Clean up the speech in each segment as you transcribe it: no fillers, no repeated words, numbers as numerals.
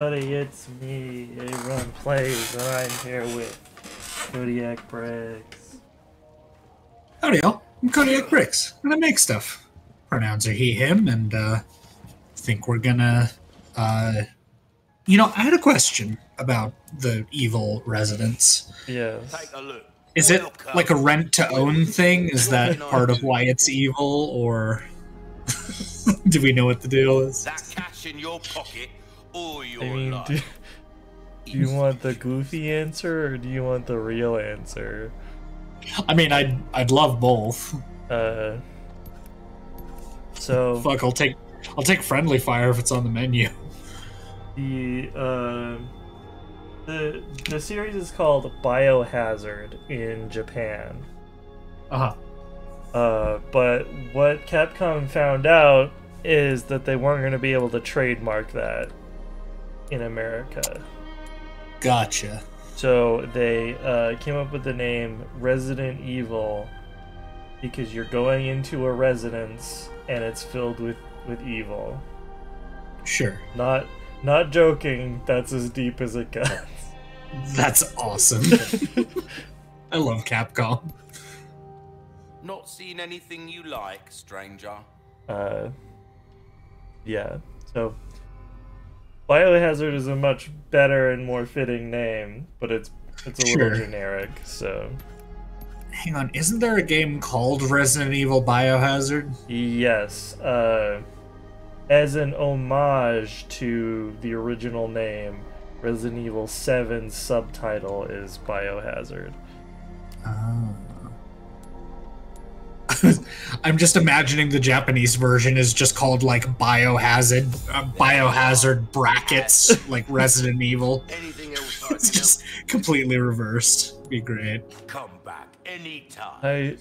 Buddy, it's me, AvronPlays, and I'm here with Kodiakbricks. Howdy, y'all. I'm Kodiakbricks, and I make stuff. Pronouns are he, him, and think we're gonna. I had a question about the evil residents. Yes. Take a look. Is it like a rent-to-own thing? Is that part of why it's evil, or do we know what the deal is? That cash in your pocket or your I mean, life. do you want the goofy answer, or do you want the real answer? I mean, I'd love both. So... Fuck, I'll take friendly fire if it's on the menu. The series is called Biohazard in Japan. But what Capcom found out is that they weren't going to be able to trademark that in America. Gotcha. So they came up with the name Resident Evil because you're going into a residence and it's filled with evil. Sure. Not joking, that's as deep as it gets. That's awesome. I love Capcom. Not seen anything you like, stranger? Yeah. So Biohazard is a much better and more fitting name, but it's a little generic, so... Hang on, isn't there a game called Resident Evil Biohazard? Yes, as an homage to the original name, Resident Evil 7's subtitle is Biohazard. Oh. I'm just imagining the Japanese version is just called like Biohazard brackets, like Resident Evil. Anything else It's just completely reversed. Be great. Come back anytime.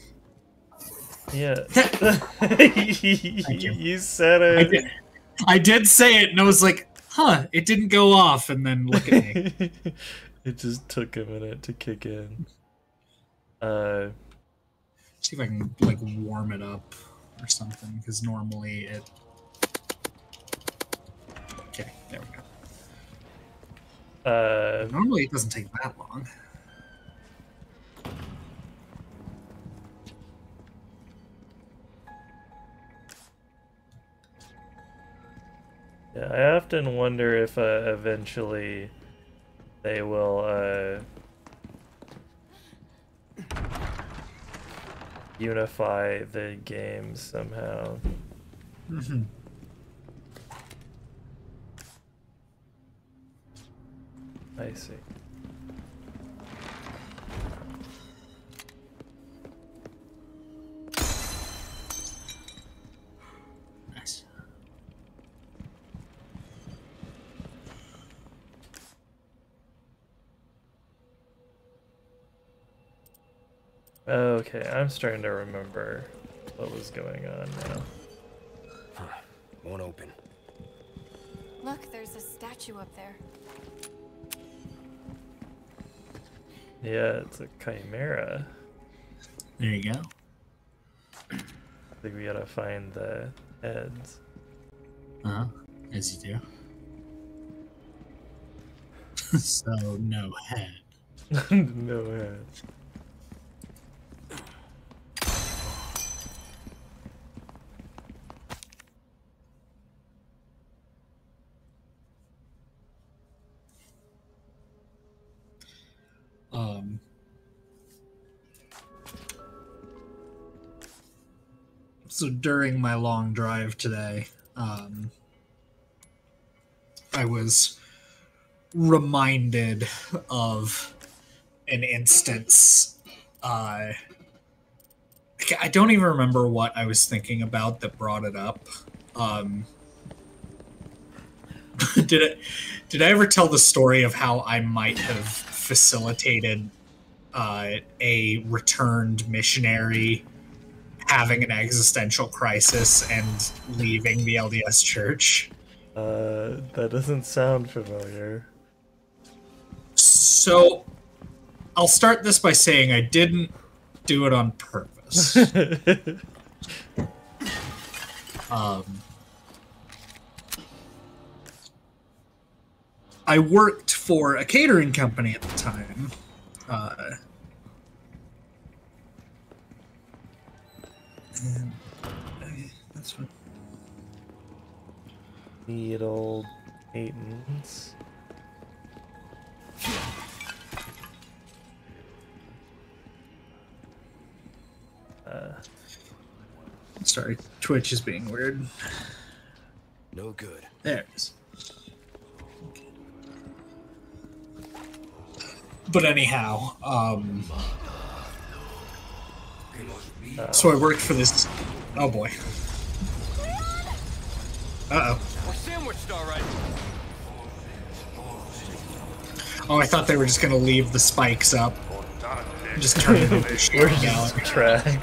Yeah. Thank you. You said it. I did say it, and I was like, huh, it didn't go off, and then look at me. It just took a minute to kick in. See if I can, like, warm it up or something, because normally it... Okay, there we go. Normally it doesn't take that long. Yeah, I often wonder if eventually they will unify the games somehow. Mm-hmm. I see. Nice. Okay, I'm starting to remember what was going on now. Won't open. Look, there's a statue up there. Yeah, it's a chimera. There you go. I think we gotta find the heads. As you do. So, no head. No heads. So during my long drive today, I was reminded of an instance. I don't even remember what I was thinking about that brought it up. Did I ever tell the story of how I might have facilitated a returned missionary having an existential crisis and leaving the LDS Church? That doesn't sound familiar. So, I'll start this by saying I didn't do it on purpose. I worked for a catering company at the time. And, that's fine. Need old maintenance. Sorry, Twitch is being weird. No good. There it is. But anyhow, so I worked for this. Oh boy. Uh-oh. We're sandwiched, all right. Oh, I thought they were just gonna leave the spikes up. Just turn it into a shooting gallery. Track.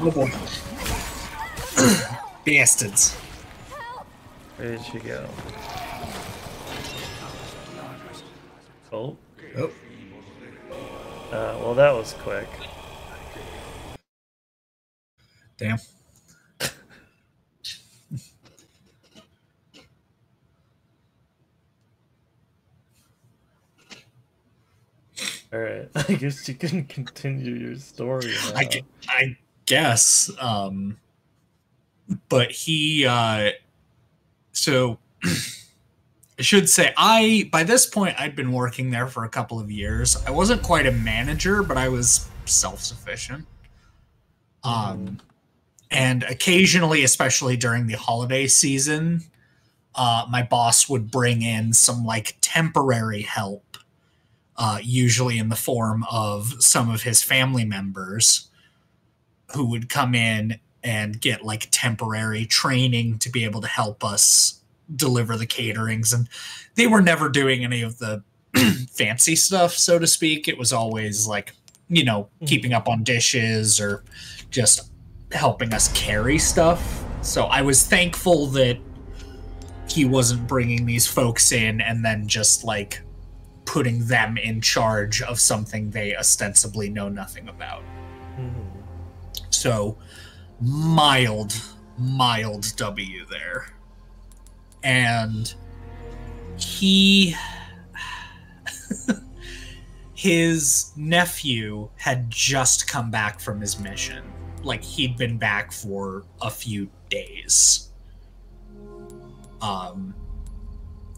Oh boy. Bastards. Where did she go? Oh. Oh. Well, that was quick. Damn. All right. I guess you can continue your story now. I guess. But he. So. I should say, by this point, I'd been working there for a couple of years. I wasn't quite a manager, but I was self-sufficient. And occasionally, especially during the holiday season, my boss would bring in some like temporary help, usually in the form of some of his family members who would come in and get like temporary training to be able to help us deliver the caterings. And they were never doing any of the fancy stuff, so to speak. It was always like, you know, keeping up on dishes or just helping us carry stuff. So I was thankful that he wasn't bringing these folks in and then just like putting them in charge of something they ostensibly know nothing about. So mild W there. And his nephew had just come back from his mission. Like, he'd been back for a few days. And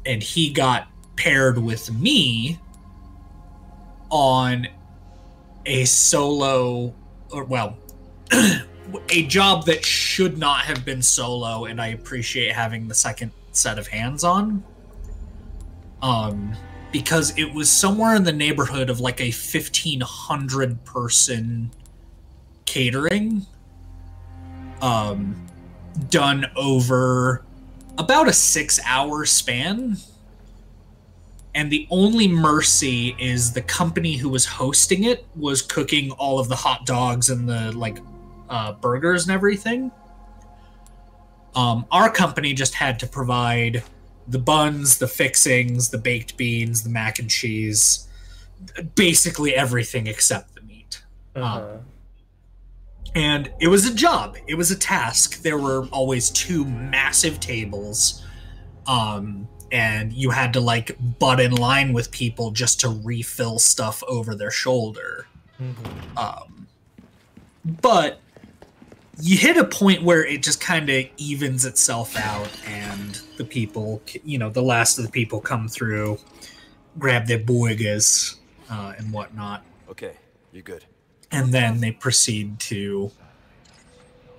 he got paired with me on a solo, or well, a job that should not have been solo, and I appreciate having the second set of hands on. Because it was somewhere in the neighborhood of like a 1,500 person catering, done over about a 6-hour span. And the only mercy is the company who was hosting it was cooking all of the hot dogs and the like burgers and everything. Our company just had to provide the buns, the fixings, the baked beans, the mac and cheese, basically everything except the meat. And it was a job. It was a task. There were always 2 massive tables. And you had to like butt in line with people just to refill stuff over their shoulder. But you hit a point where it just kind of evens itself out, and the people, you know, the last of the people come through, grab their burgers and whatnot. Okay, you're good. And then they proceed to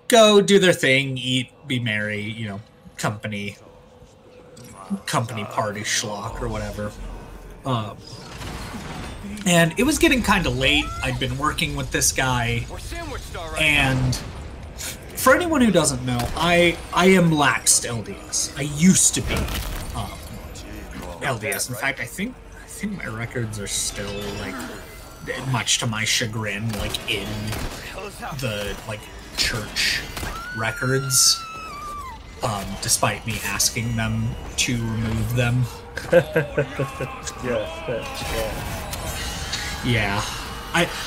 go do their thing, eat, be merry, you know, company party schlock or whatever. And it was getting kind of late. I'd been working with this guy, and for anyone who doesn't know, I am laxed LDS. I used to be LDS. In fact, I think think my records are still, like, much to my chagrin, like, in the, like, church records, despite me asking them to remove them. Yeah.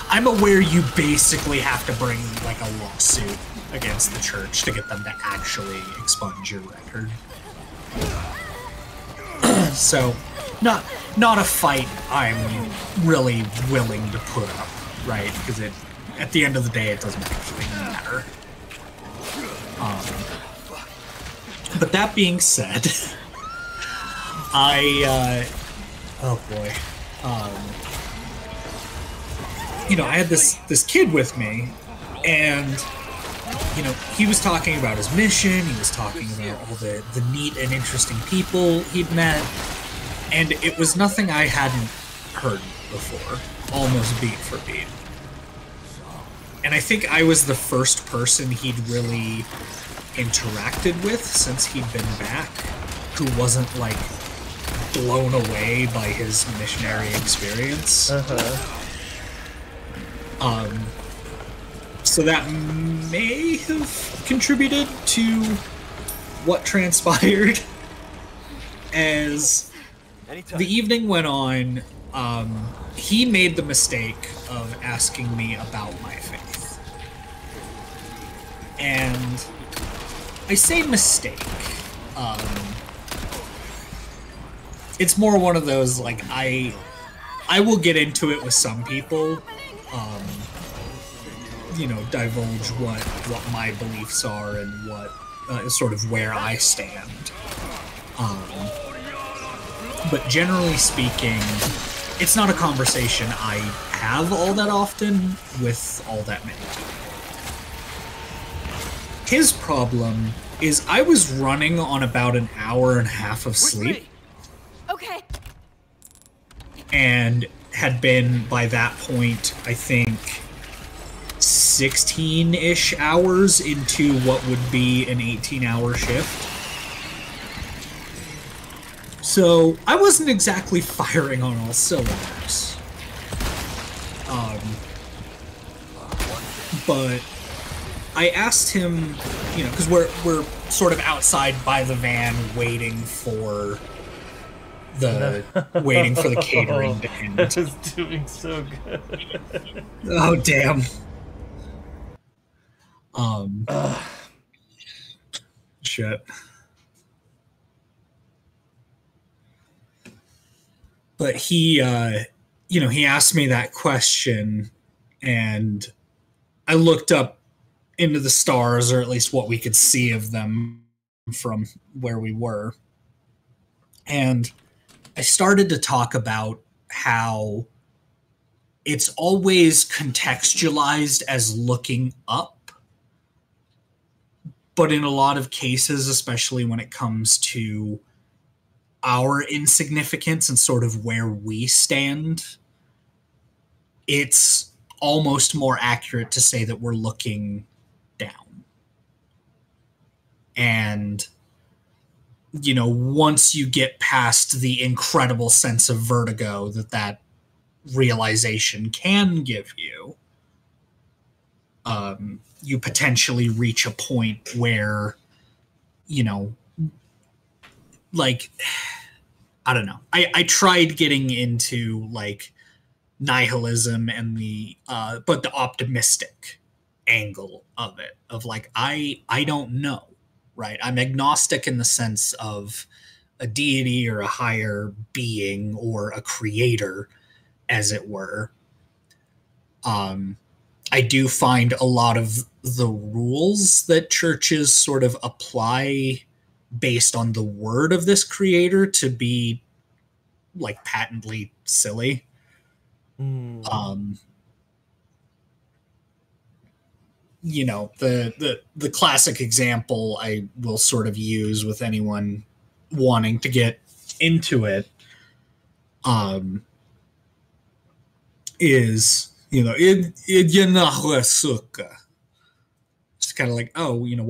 I'm aware you basically have to bring, like, a lawsuit against the church to get them to actually expunge your record. So, not a fight I'm really willing to put up, right? Because at the end of the day, it doesn't actually matter. But that being said, oh boy, you know, I had this kid with me, and you know, he was talking about his mission. He was talking about all the neat and interesting people he'd met, and it was nothing I hadn't heard before, almost beat for beat. And I think I was the first person he'd really interacted with since he'd been back who wasn't, like, blown away by his missionary experience. So that may have contributed to what transpired. As the evening went on, he made the mistake of asking me about my faith. And I say mistake. It's more one of those, like, I will get into it with some people, you know, divulge what my beliefs are and what sort of where I stand. But generally speaking, it's not a conversation I have all that often with all that many people. His problem is I was running on about an hour and a half of sleep. Okay. And had been, by that point, I think, 16-ish hours into what would be an 18-hour shift. So I wasn't exactly firing on all cylinders. But I asked him, you know, because we're sort of outside by the van waiting for the catering to end. I was doing so good. Oh damn. Shit. But he, you know, he asked me that question, and I looked up into the stars, or at least what we could see of them from where we were. And I started to talk about how it's always contextualized as looking up. But in a lot of cases, especially when it comes to our insignificance and sort of where we stand, it's almost more accurate to say that we're looking down. And, you know, once you get past the incredible sense of vertigo that realization can give you, you potentially reach a point where, you know, like, I don't know. I tried getting into, like, nihilism and but the optimistic angle of it, of, like, I don't know, right? I'm agnostic in the sense of a deity or a higher being or a creator, as it were. I do find a lot of the rules that churches sort of apply based on the word of this creator to be, like, patently silly. You know, the classic example I will sort of use with anyone wanting to get into it is, you know, it's kind of like, oh, you know,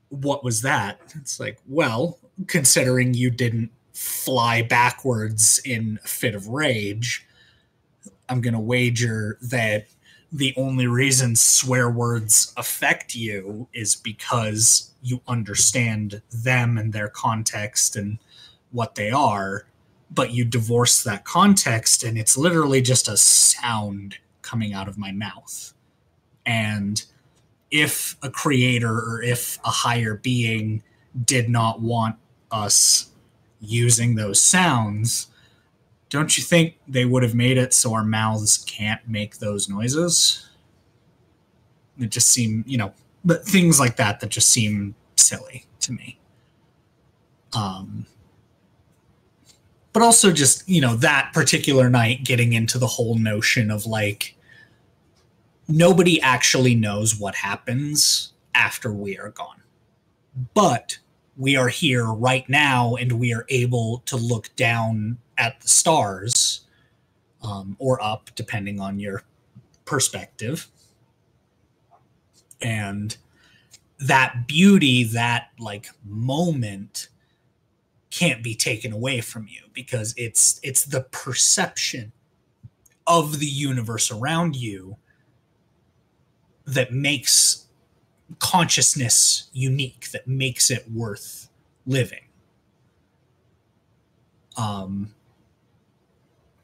what was that? It's like, well, considering you didn't fly backwards in a fit of rage. I'm going to wager that the only reason swear words affect you is because you understand them and their context and what they are, but you divorce that context and it's literally just a sound coming out of my mouth. And if a creator or if a higher being did not want us using those sounds, don't you think they would have made it so our mouths can't make those noises? It just seemed, but things like that just seem silly to me. But also just, that particular night getting into the whole notion of like, nobody actually knows what happens after we are gone. But we are here right now and we are able to look down at the stars, or up, depending on your perspective. And that beauty, that like moment can't be taken away from you because it's the perception of the universe around you that makes consciousness unique, that makes it worth living.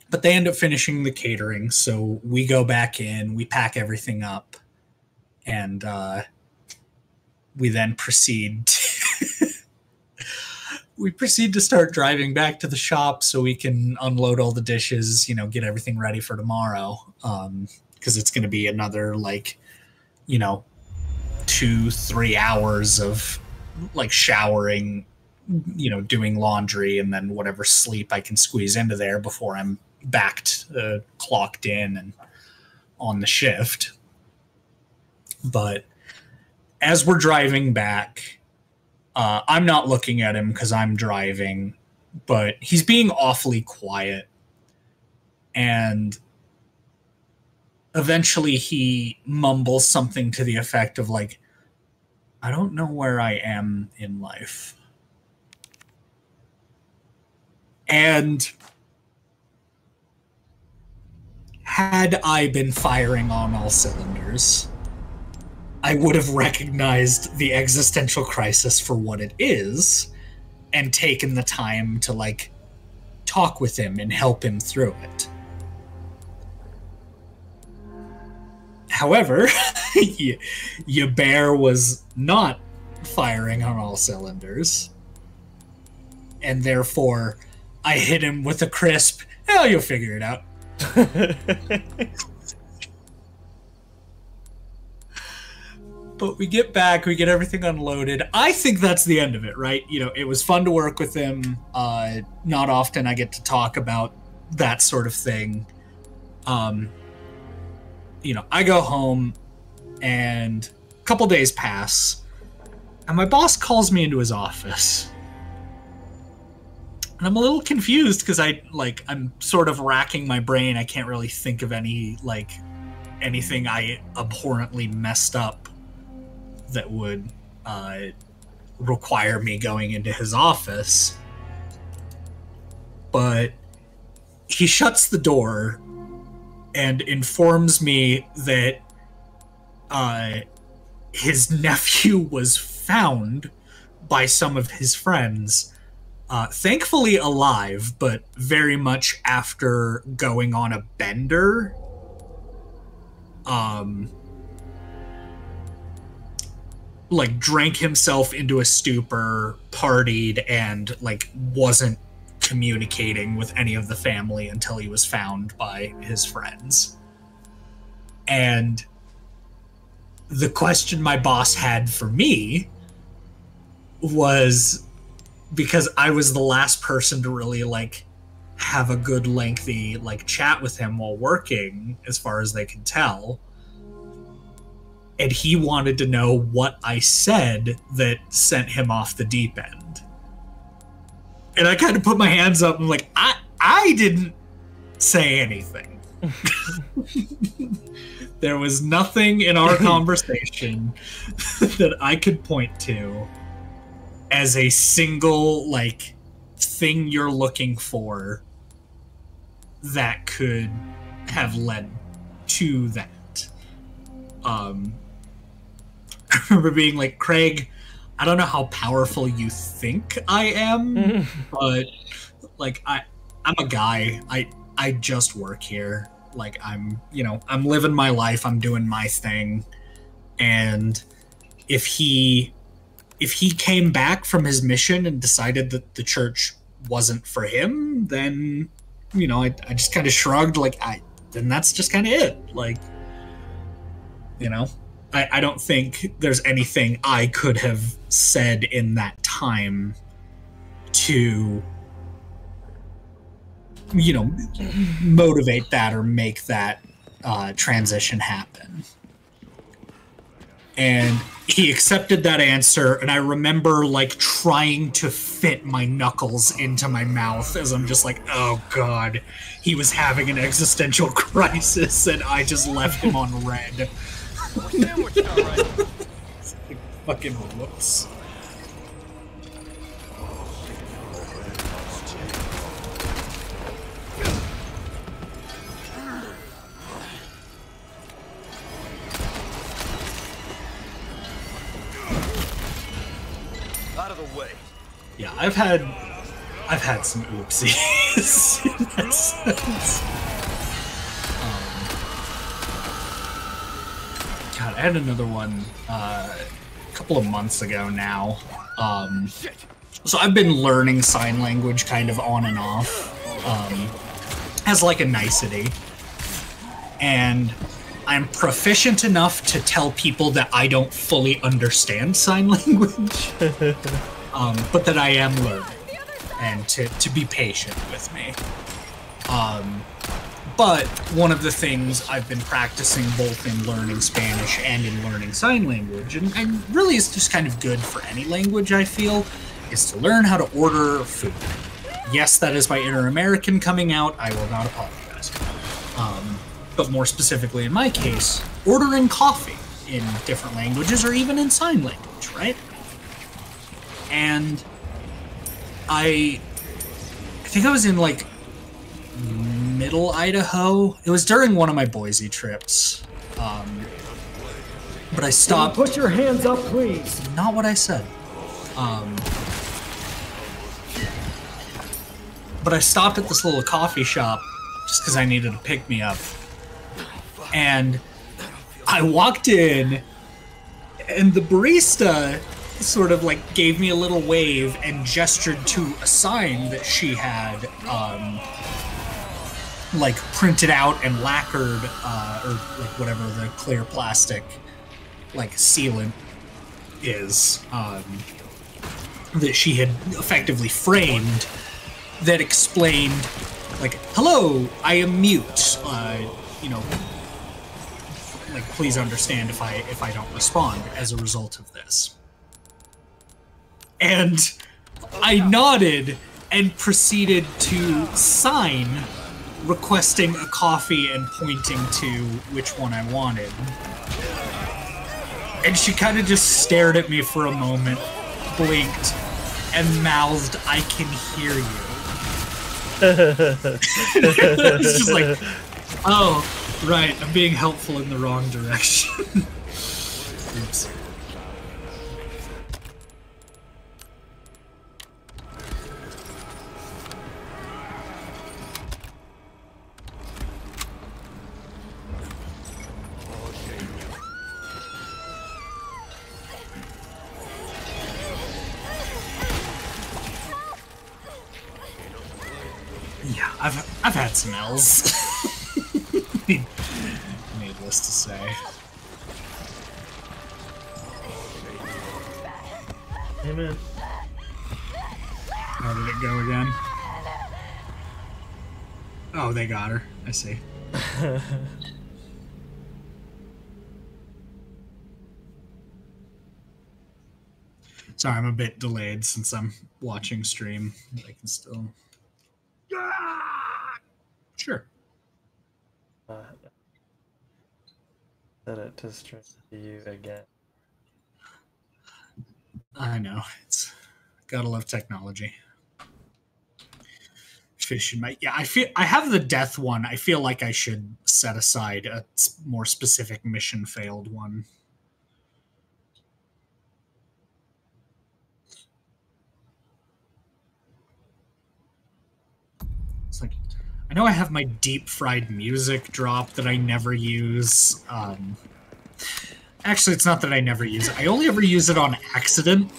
But they end up finishing the catering, so we go back in, we pack everything up, and we then proceed to start driving back to the shop so we can unload all the dishes, get everything ready for tomorrow, because it's going to be another 2-3 hours of like showering, doing laundry, and then whatever sleep I can squeeze into there before I'm clocked in and on the shift. But as we're driving back, I'm not looking at him because I'm driving, but he's being awfully quiet. And eventually he mumbles something to the effect of like, I don't know where I am in life. And had I been firing on all cylinders, I would have recognized the existential crisis for what it is and taken the time to like talk with him and help him through it. However, your bear was not firing on all cylinders, and therefore I hit him with a crisp, hell, you'll figure it out. But we get back, we get everything unloaded. I think that's the end of it, right? It was fun to work with him. Not often I get to talk about that sort of thing. I go home and a couple days pass and my boss calls me into his office. And I'm a little confused because I'm sort of racking my brain. I can't really think of anything I abhorrently messed up that would require me going into his office. But he shuts the door and informs me that his nephew was found by some of his friends. Thankfully alive, but very much after going on a bender. Drank himself into a stupor, partied, and wasn't communicating with any of the family until he was found by his friends. And the question my boss had for me was, because I was the last person to really have a good lengthy chat with him while working, as far as they could tell, and he wanted to know what I said that sent him off the deep end. And I kind of put my hands up and I didn't say anything. There was nothing in our conversation that I could point to as a single thing you're looking for that could have led to that. I remember being like, Craig, I don't know how powerful you think I am, but like I'm a guy. I just work here. Like I'm living my life, I'm doing my thing. And if he came back from his mission and decided that the church wasn't for him, then I just kind of shrugged, like then that's just kind of it. Like, I don't think there's anything I could have said in that time to motivate that or make that transition happen. And he accepted that answer, and I remember like trying to fit my knuckles into my mouth as I'm just like, oh god, he was having an existential crisis and I just left him on red. Fucking whoops. Out of the way. Yeah, I've had some oopsies in that sense. God, I had another one a couple of months ago now. So I've been learning sign language kind of on and off, as like a nicety. And I'm proficient enough to tell people that I don't fully understand sign language, but that I am learning, and to be patient with me. But one of the things I've been practicing both in learning Spanish and in learning sign language, and really is just kind of good for any language, I feel, is to learn how to order food. Yes, that is my inner American coming out. I will not apologize. But more specifically in my case, ordering coffee in different languages or even in sign language, right? And I think I was in like middle Idaho. It was during one of my Boise trips. But I stopped. Put your hands up, please. Not what I said. But I stopped at this little coffee shop just because I needed a pick-me-up. And I walked in, and the barista sort of like gave me a little wave and gestured to a sign that she had like printed out and lacquered, or like whatever the clear plastic like sealant is, that she had effectively framed, that explained like, hello, I am mute, like, please understand if I don't respond as a result of this. And I nodded and proceeded to sign, requesting a coffee and pointing to which one I wanted. And she kind of just stared at me for a moment, blinked, and mouthed, "I can hear you." It's just like, oh, right, I'm being helpful in the wrong direction. Oops. Yeah, I've had some L's. Needless to say. Amen. How did it go again? Oh, they got her. I see. Sorry, I'm a bit delayed since I'm watching stream. I can still... Sure. Set it to stream to you again. I know. It's gotta love technology. Fish in my I have the death one. I feel like I should set aside a more specific mission failed one. It's like I know I have my deep fried music drop that I never use. Actually, it's not that I never use it. I only ever use it on accident.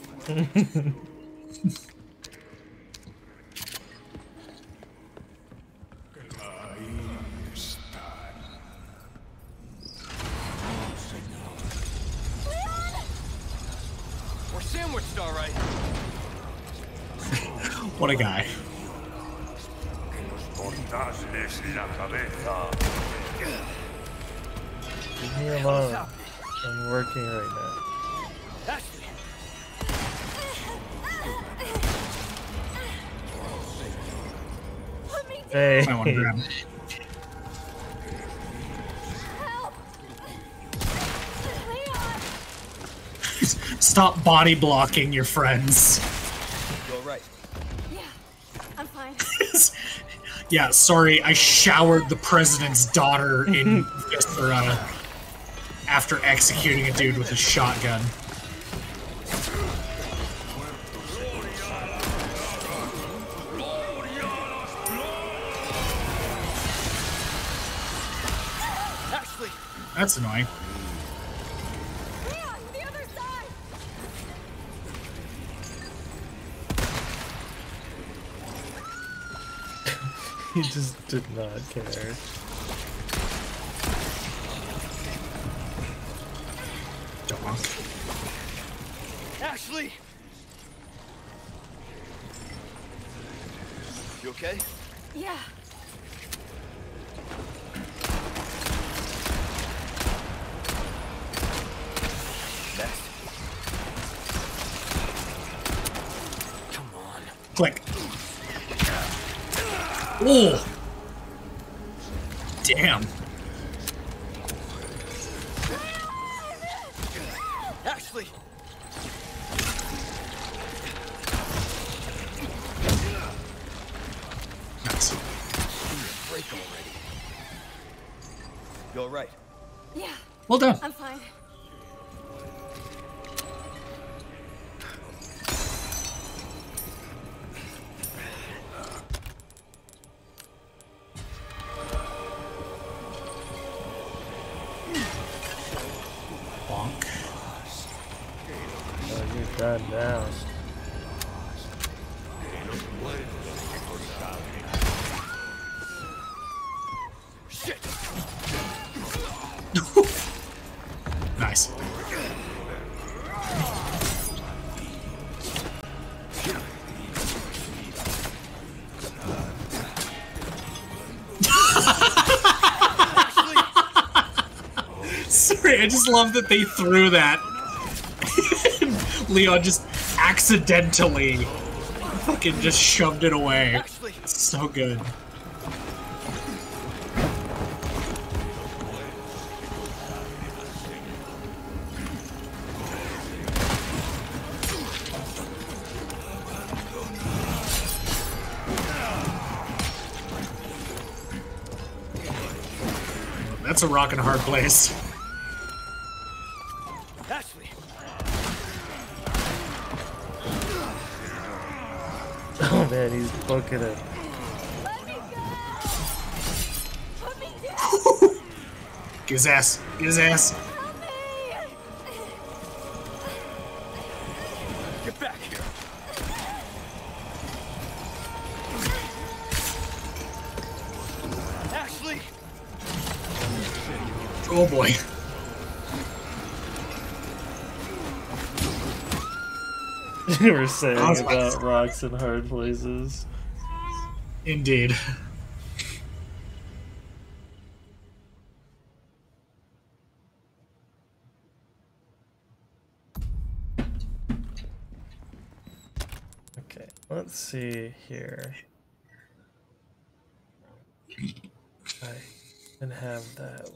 We're sandwiched, all right. What a guy. Leave me alone. I'm working right now. Ashley. Put me down. Hey. I want to grab. Help. Leon. Stop body blocking your friends. You all right? Yeah, I'm fine. Yeah, sorry, I showered the president's daughter in viscera after executing a dude with a shotgun. Ashley. That's annoying. Leon, the other side. He just did not care. Donk. Ashley. You okay? Yeah. Next. Come on. Click. Oh! Damn. Ashley. Nice. Break already. You all right? Yeah, Well done. I'm fine. Bonk. Oh, you're done now. Shit. Nice. Sorry, I just love that they threw that. Leon just accidentally fucking just shoved it away. Ashley. It's so good. That's a rock and hard place. Ashley. Oh man, he's booking it. Let me go. Put me down. Get his ass. Get his ass. Help me. Get back here. Ashley. Oh boy. You were saying I was about rocks and hard places. Indeed. Okay, let's see here. I can have that.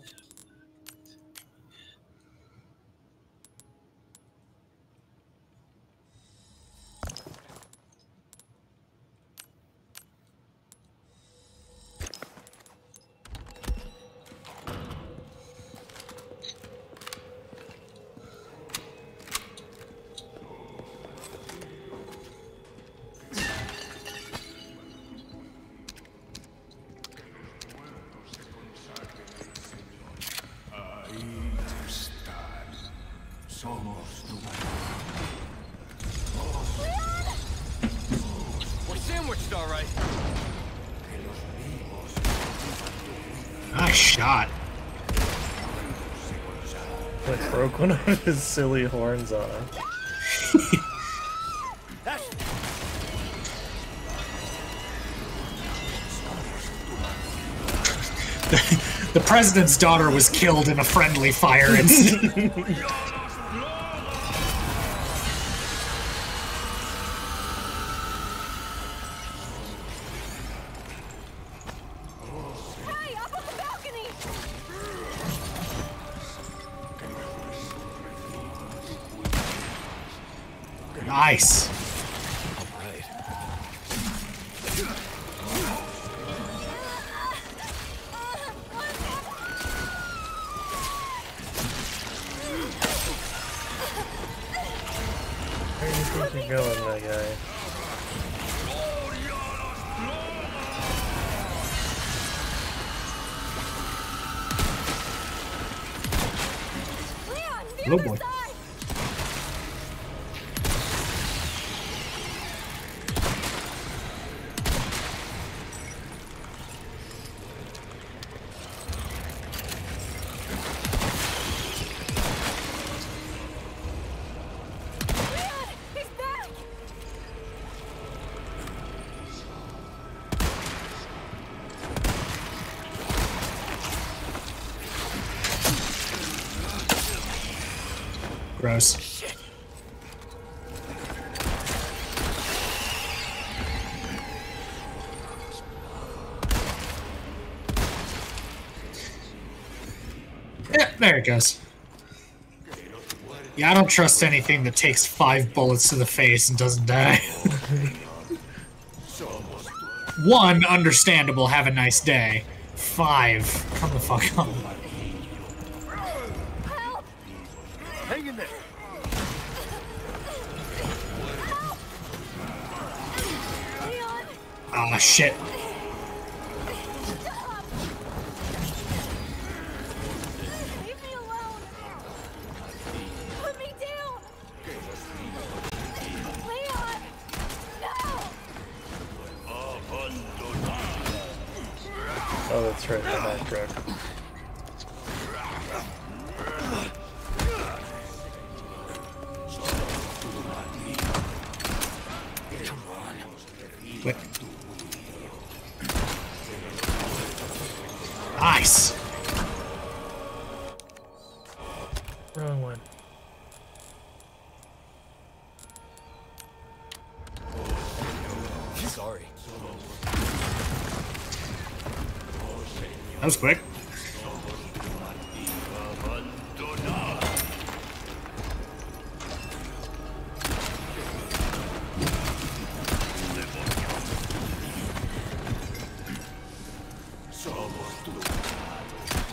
Nice shot. Like broke one of his silly horns off. The president's daughter was killed in a friendly fire incident. Hey, up on the balcony! Nice. All right. Where do you think you're going, my guy? Leon, the Oh other boy. side! Leon, he's back! Gross. Yeah, there it goes. Yeah, I don't trust anything that takes 5 bullets to the face and doesn't die. 1, understandable, have a nice day. 5, come the fuck on. Help! Hang in there. Leon! Ah, shit. Stop! Leave me alone! Put me down! Leon! No! Oh, that's right, the high truck. Wait. Nice. Wrong one. Sorry. That was quick.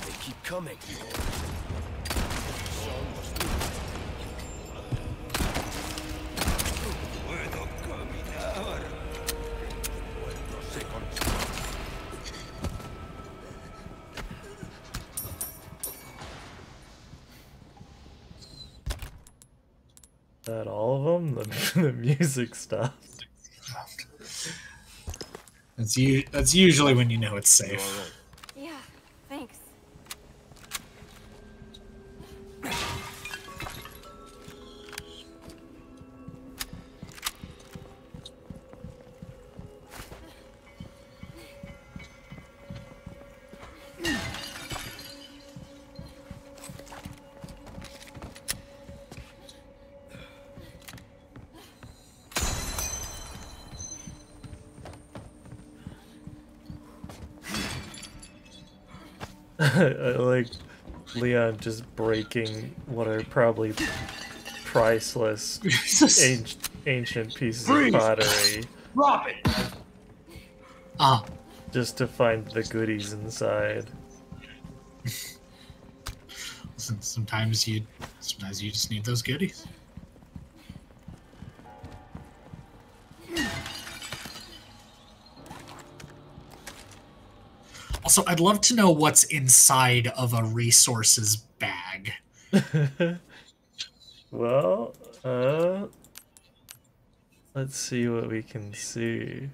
They keep coming. That all of them? The music stopped. That's usually when you know it's safe. Yeah, thanks. I like Leon just breaking what are probably priceless ancient pieces of pottery Drop it. Ah, just to find the goodies inside. sometimes you just need those goodies. Also, I'd love to know what's inside of a resources bag. Well, let's see what we can see.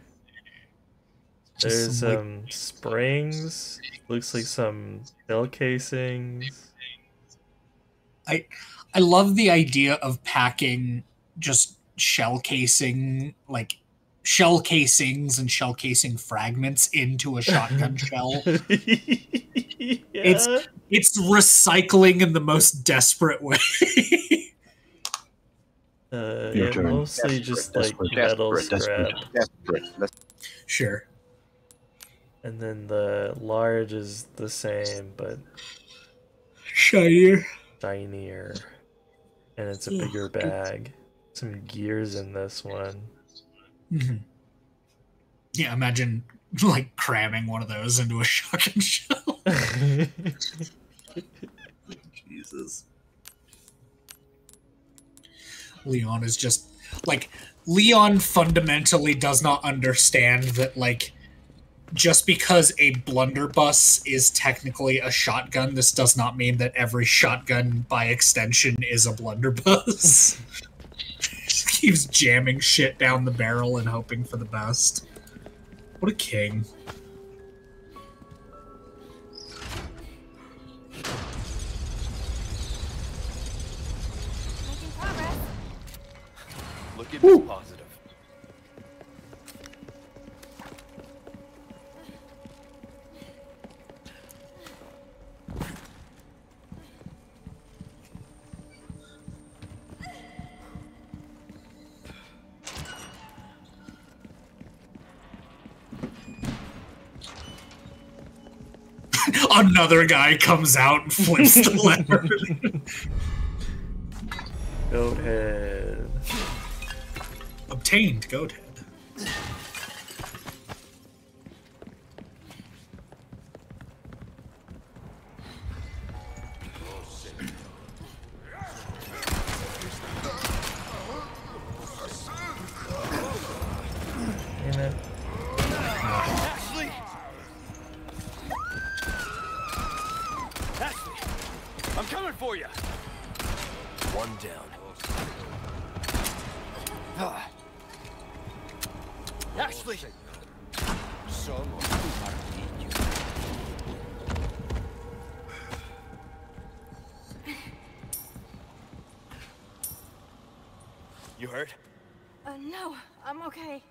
There's some, like, springs. Looks like some shell casings. I love the idea of packing just shell casing, like shell casings and shell casing fragments into a shotgun shell. Yeah. It's recycling in the most desperate way. Yeah, turn. mostly just like metal scrap. Desperate. Sure. And then the large is the same, but Shinier. shinier. And it's a bigger bag. Some gears in this one. Mm-hmm. Yeah, imagine like cramming one of those into a shotgun shell. Jesus. Leon is just like Leon fundamentally does not understand that like just because a blunderbuss is technically a shotgun, this does not mean that every shotgun by extension is a blunderbuss. Just keeps jamming shit down the barrel and hoping for the best. What a king. Making progress. Look at this positive. Another guy comes out and flips the lever. Goat head. Obtained goat head. Damn it. Ashley! Ashley! I'm coming for you! One down. Ashley! You hurt? No, I'm okay.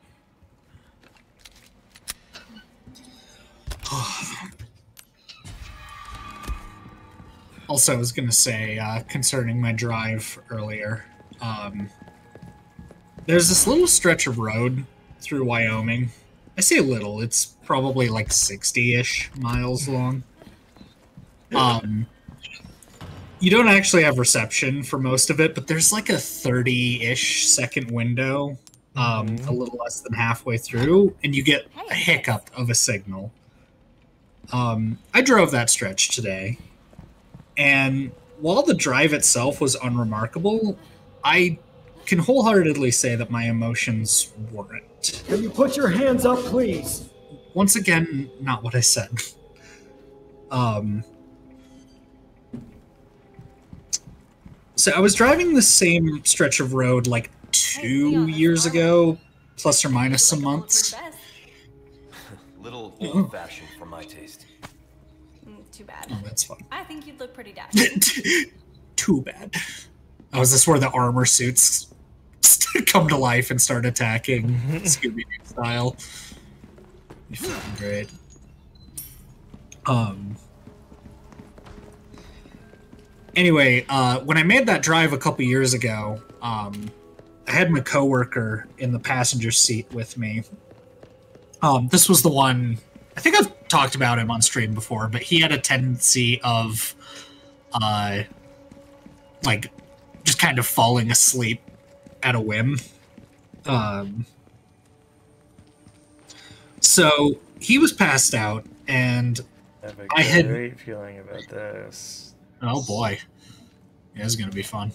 Also, I was going to say, concerning my drive earlier, there's this little stretch of road through Wyoming. I say little, it's probably like 60-ish miles long. You don't actually have reception for most of it, but there's like a 30-ish second window, a little less than halfway through, and you get a hiccup of a signal. I drove that stretch today, and while the drive itself was unremarkable, I can wholeheartedly say that my emotions weren't. Can you put your hands up, please? Once again, not what I said. So I was driving the same stretch of road like 2 years ago, plus or minus some months. Little old-fashioned for my taste. Too bad. Oh, that's fun. I think you'd look pretty dashing. Too bad. Oh, is this where the armor suits come to life and start attacking Scooby-Doo style? Be fucking great. Anyway, when I made that drive a couple years ago, I had my coworker in the passenger seat with me. This was the one, I think I've talked about him on stream before, but he had a tendency of, like, just kind of falling asleep at a whim. So he was passed out, and I have a great feeling about this. Oh boy, yeah, this is gonna be fun.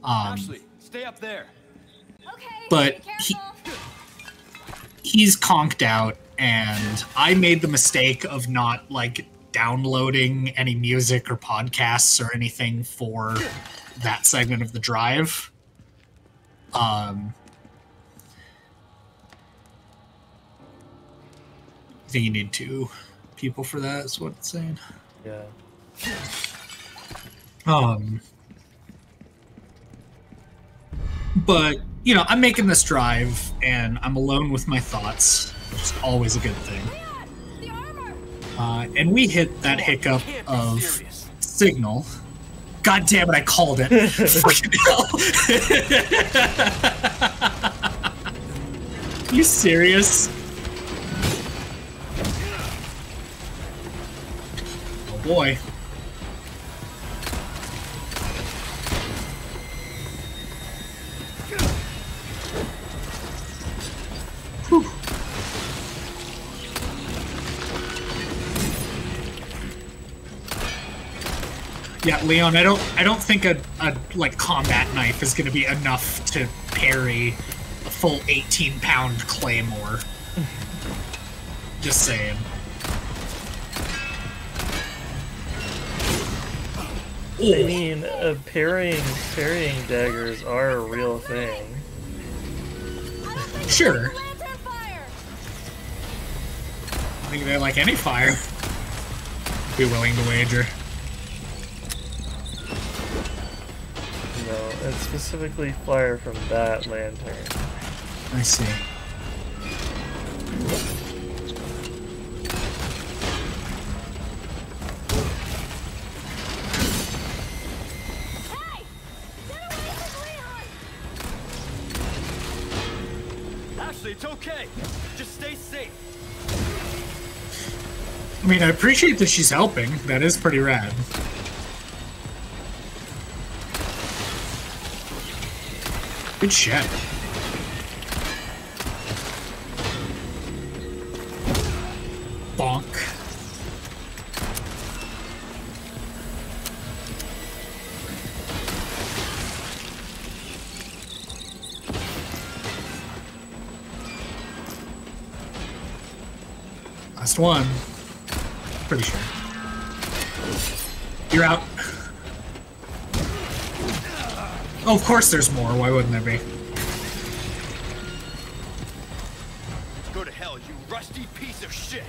Ashley, stay up there. Okay. But be careful. he's conked out, and I made the mistake of not like downloading any music or podcasts or anything for that segment of the drive. think you need 2 people for that, is what it's saying. Yeah. But, you know, I'm making this drive, and I'm alone with my thoughts, which is always a good thing. And we hit that hiccup of signal. God damn it, I called it. Fucking hell. You serious? Oh boy. Whew. Yeah, Leon, I don't think a like combat knife is gonna be enough to parry a full 18-pound claymore. Just saying. I mean, parrying daggers are a real thing. Sure. I think they're like any fire. Be willing to wager. No, it's specifically fire from that lantern. I see. Hey! Get away from Leon! Ashley, it's okay. Just stay safe. I mean, I appreciate that she's helping. That is pretty rad. Good shit. Bonk. Last one. Pretty sure. You're out. Oh, of course there's more. Why wouldn't there be? Go to hell, you rusty piece of shit.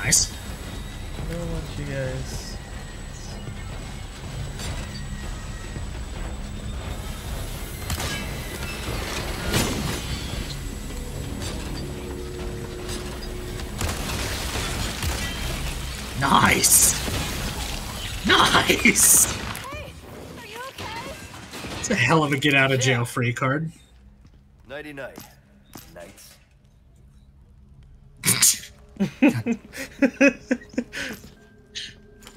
Nice. I don't want you guys. Nice. Nice. Hey! Are you okay? It's a hell of a get out of jail free card. Nighty night. Nights.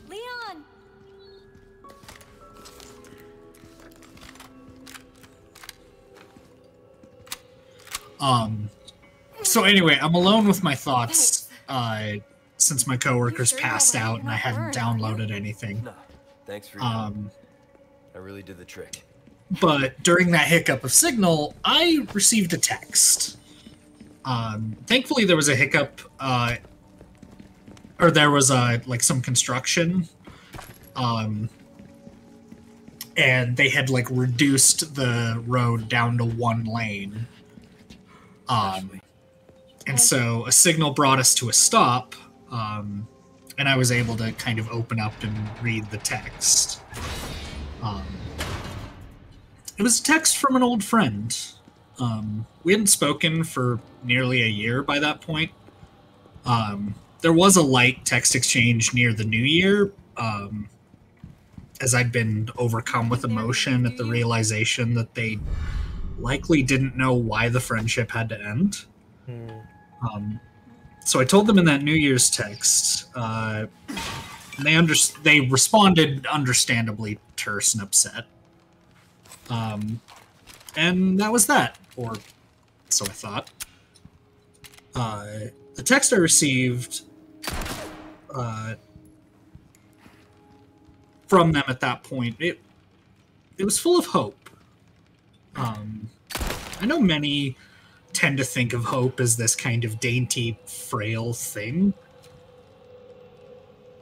Leon! So anyway, I'm alone with my thoughts, since my coworkers You sure passed you're out and I not hadn't hurt, are you? downloaded anything. No, thanks for your help. I really did the trick. But during that hiccup of signal, I received a text. Thankfully there was a hiccup, or there was like some construction, and they had like reduced the road down to 1 lane. And so a signal brought us to a stop, and I was able to kind of open up and read the text. It was a text from an old friend. We hadn't spoken for nearly a year by that point. There was a light text exchange near the new year, as I'd been overcome with emotion at the realization that they likely didn't know why the friendship had to end. So I told them in that New Year's text. They responded understandably terse and upset. And that was that, or so I thought. The text I received from them at that point, it was full of hope. I know many tend to think of hope as this kind of dainty, frail thing.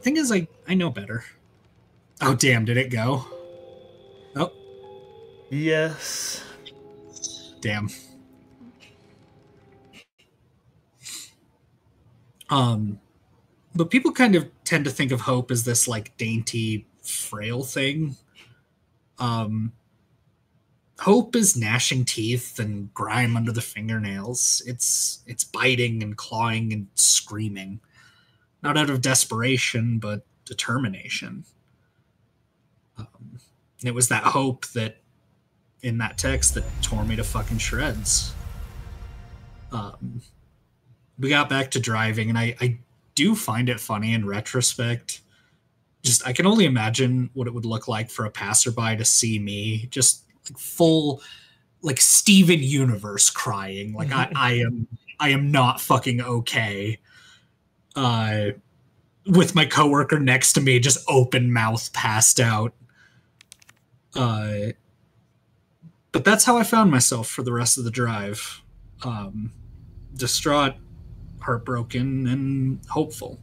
Thing is, I know better. Oh, damn, did it go? Oh. Yes. Damn. But people kind of tend to think of hope as this, like, dainty, frail thing. Hope is gnashing teeth and grime under the fingernails. It's biting and clawing and screaming. Not out of desperation, but determination. It was that hope that, in that text, that tore me to fucking shreds. We got back to driving, and I do find it funny in retrospect. Just, I can only imagine what it would look like for a passerby to see me just like full, like Steven Universe crying. Like I am not fucking okay. With my coworker next to me, just open mouth, passed out. But that's how I found myself for the rest of the drive. Distraught, heartbroken, and hopeful.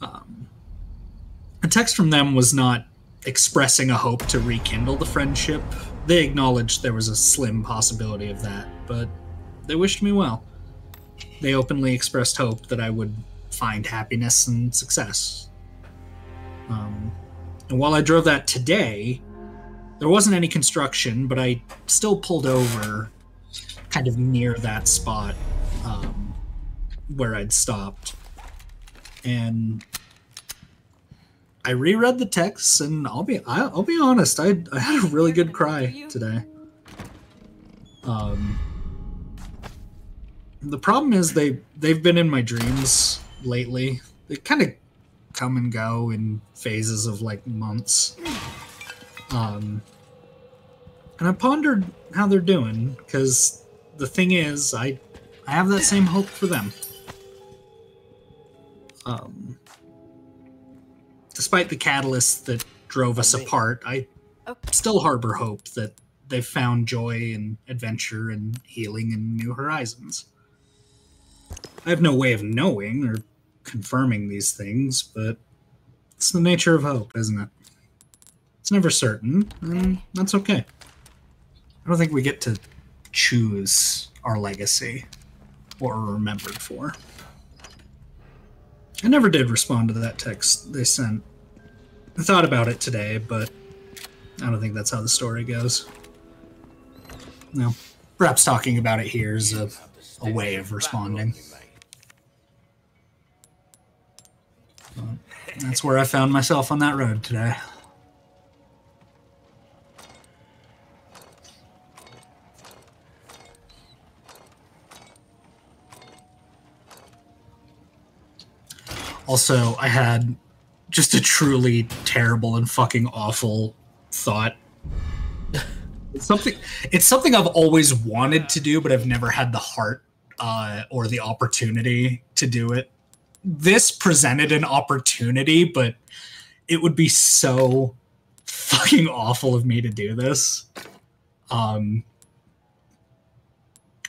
A text from them was not expressing a hope to rekindle the friendship. They acknowledged there was a slim possibility of that, but they wished me well. They openly expressed hope that I would find happiness and success. And while I drove that today, there wasn't any construction, but I still pulled over kind of near that spot where I'd stopped. And I reread the text, and I'll be honest, I had a really good cry today. The problem is they've been in my dreams lately. They kind of come and go in phases of like months. And I pondered how they're doing, because the thing is, I have that same hope for them. Despite the catalyst that drove us apart, I still harbor hope that they've found joy and adventure and healing and new horizons. I have no way of knowing or confirming these things, but it's the nature of hope, isn't it? It's never certain, and that's okay. I don't think we get to choose our legacy, what we're remembered for. I never did respond to that text they sent. I thought about it today, but I don't think that's how the story goes. No, perhaps talking about it here is a way of responding. That's where I found myself on that road today. Also, I had just a truly terrible and fucking awful thought. It's something I've always wanted to do, but I've never had the heart or the opportunity to do it. This presented an opportunity, but it would be so fucking awful of me to do this.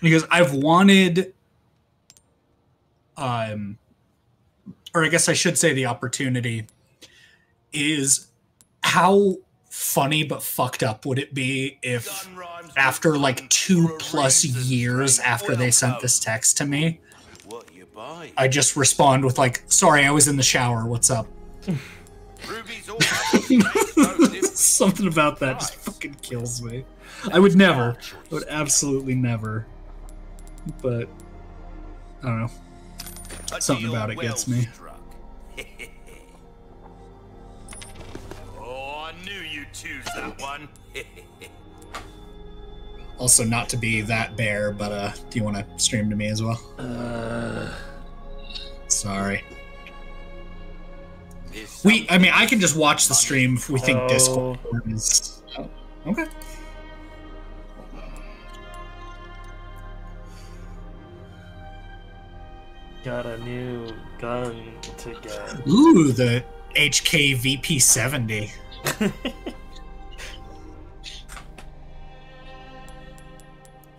Because I've wanted, or I guess I should say the opportunity is how funny but fucked up would it be if after like 2+ years after they sent this text to me, I just respond with like, sorry, I was in the shower, what's up? Something about that just fucking kills me. I would never. I would absolutely never. But, I don't know. Something about it gets me. Also, not to be that bear, but do you want to stream to me as well? Sorry. I mean, I can just watch the stream if we think Discord is... Oh, okay. Got a new gun to get. Ooh, the HK VP70.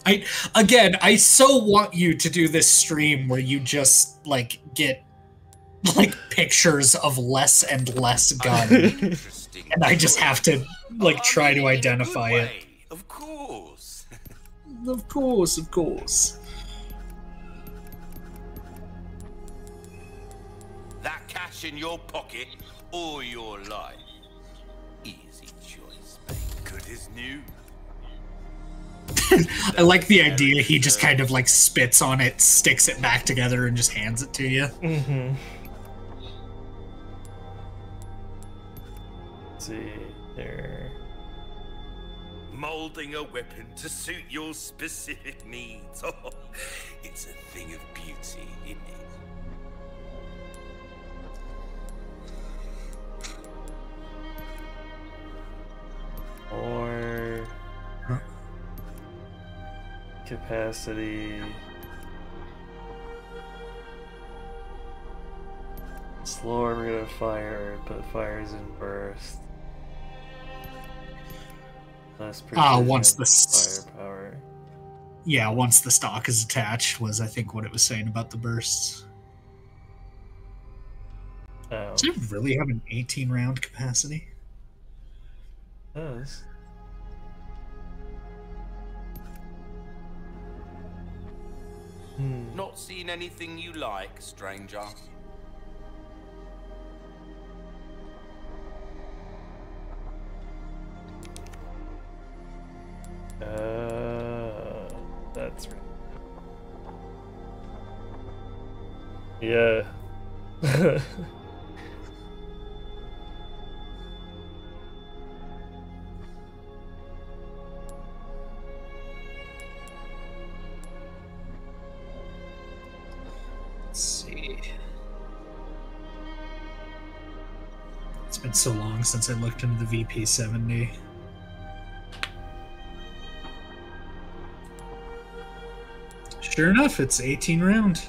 I so want you to do this stream where you just like get like pictures of less and less gun, and I just have to like try to identify it. Of course. Of course, of course. That cash in your pocket or your life. Easy choice, mate. Good as new. I like the idea he just kind of like spits on it, sticks it back together, and just hands it to you. Mm-hmm. Let's see there. Molding a weapon to suit your specific needs. Oh, it's a thing of beauty, isn't it? Or capacity. Slower rate of fire, but fires in burst. Less precision, once the firepower. Yeah, once the stock is attached was I think what it was saying about the bursts. Oh. Does it really have an 18 round capacity? It does. Not seen anything you like, stranger? That's right. Yeah. Let's see. It's been so long since I looked into the VP70. Sure enough, it's 18 round.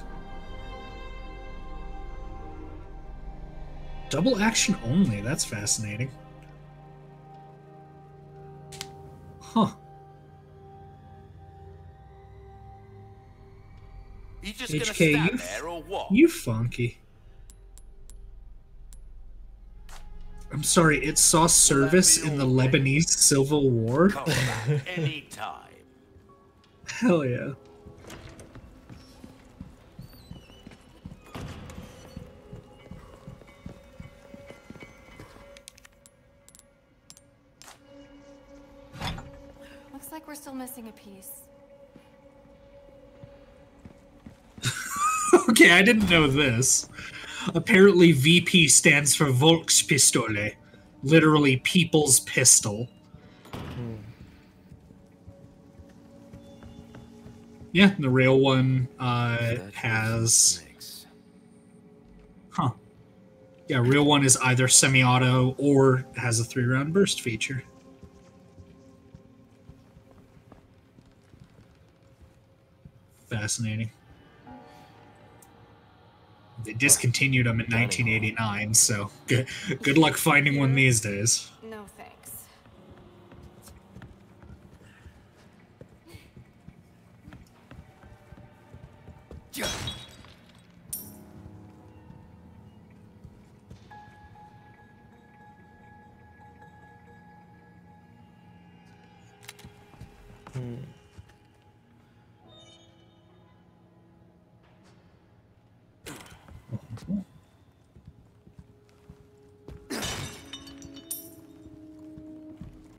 Double action only, that's fascinating. Huh. You just HK, gonna stand there or what? You funky. I'm sorry, it saw service in the Lebanese Civil War? Come back anytime. Hell yeah. Looks like we're still missing a piece. Okay, I didn't know this. Apparently VP stands for Volkspistole, literally people's pistol. Yeah, the rail one has... Huh. Yeah, rail one is either semi-auto or has a 3-round burst feature. Fascinating. They discontinued them in 1989, so good luck finding one these days. No thanks.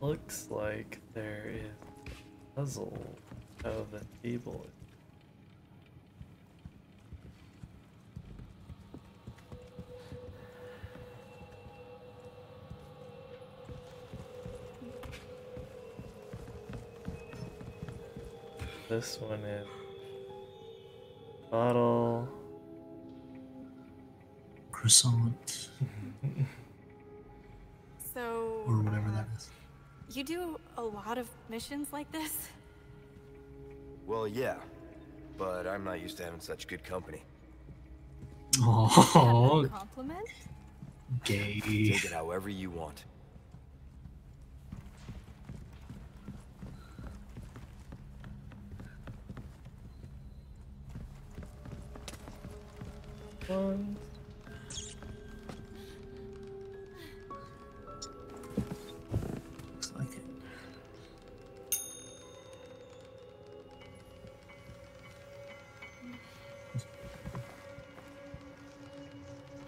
Looks like there is a puzzle of the table. This one is bottle. Croissant. So, Or whatever that is. you do a lot of missions like this? Well, yeah, but I'm not used to having such good company. Oh, Compliment? gay. Take it however you want. One. Looks like it.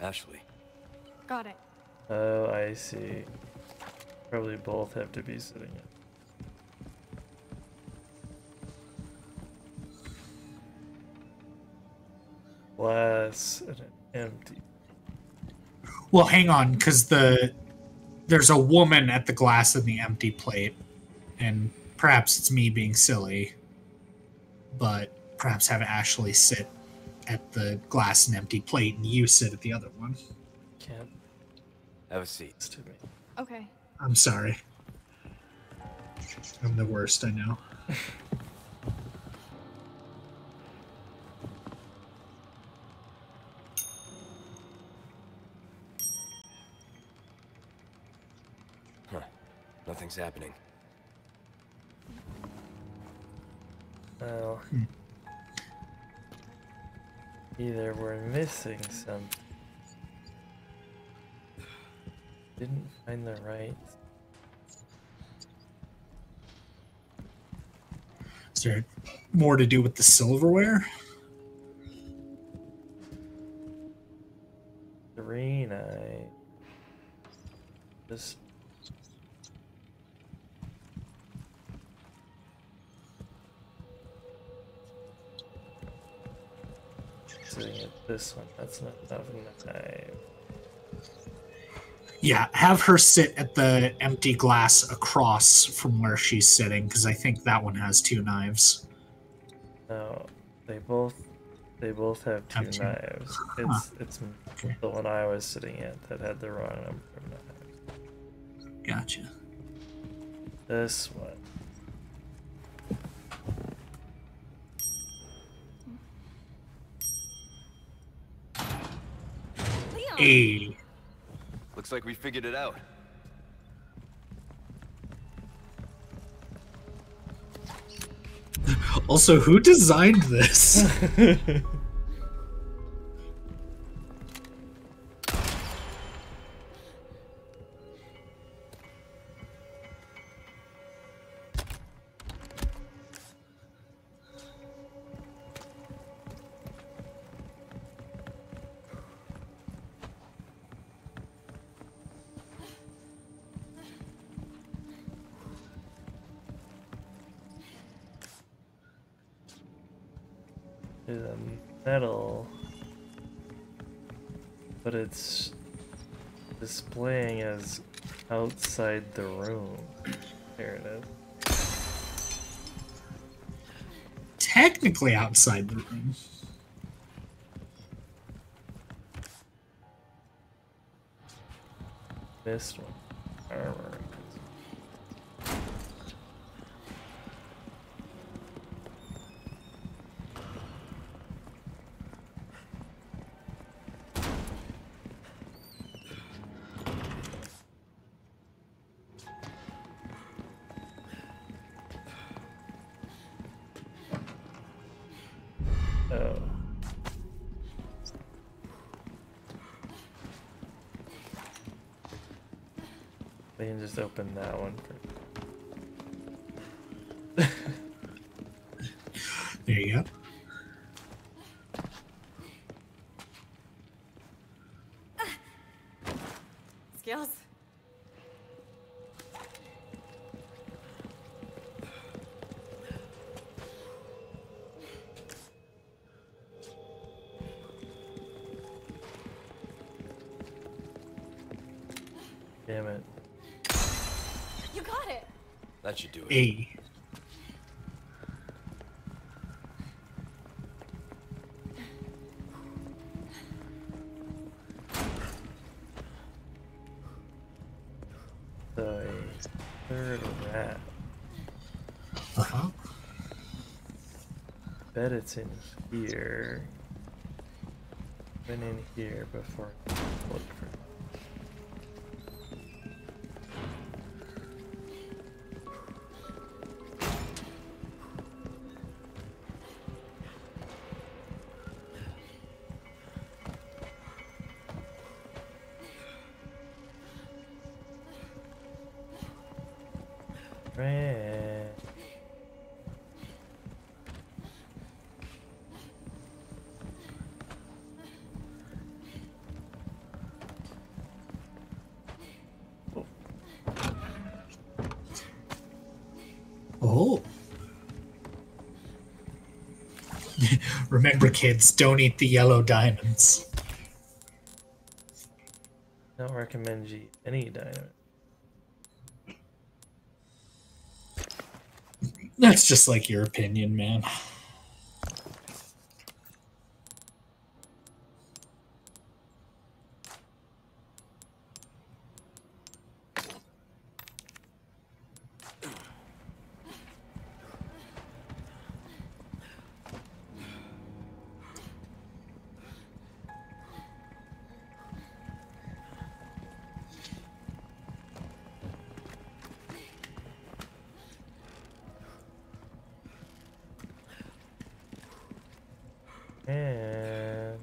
Ashley. Got it. Oh, I see. Probably both have to be sitting in. Glass and an empty. Well, hang on, because there's a woman at the glass and the empty plate, and perhaps it's me being silly, but perhaps have Ashley sit at the glass and empty plate, and you sit at the other one. Can't Have a seat. to me. Okay. I'm sorry. I'm the worst, I know. Huh. Nothing's happening. Well, either we're missing something. Didn't find the right. Is there more to do with the silverware? Green eye. Just sitting at this one. That's not enough knife. Yeah, have her sit at the empty glass across from where she's sitting, because I think that one has 2 knives. No, they both have two Have two. knives. It's Okay. the one I was sitting at that had the wrong number of knives. Gotcha. This one. Leon! Hey. Looks like we figured it out. Also, who designed this? Is a metal, but it's displaying as outside the room. There it is. Technically outside the room. This one. Armor. Oh. We can just open that one for... There you go. Skills. Damn it. You got it! That should do it. Hey. bet it's in here. Been in here before. Look for it. Red. Oh. Remember, kids, don't eat the yellow diamonds. Don't recommend you any diamond. That's just like your opinion, man. And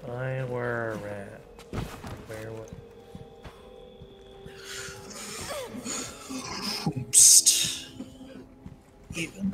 I were a rat. Where was Oops. Even.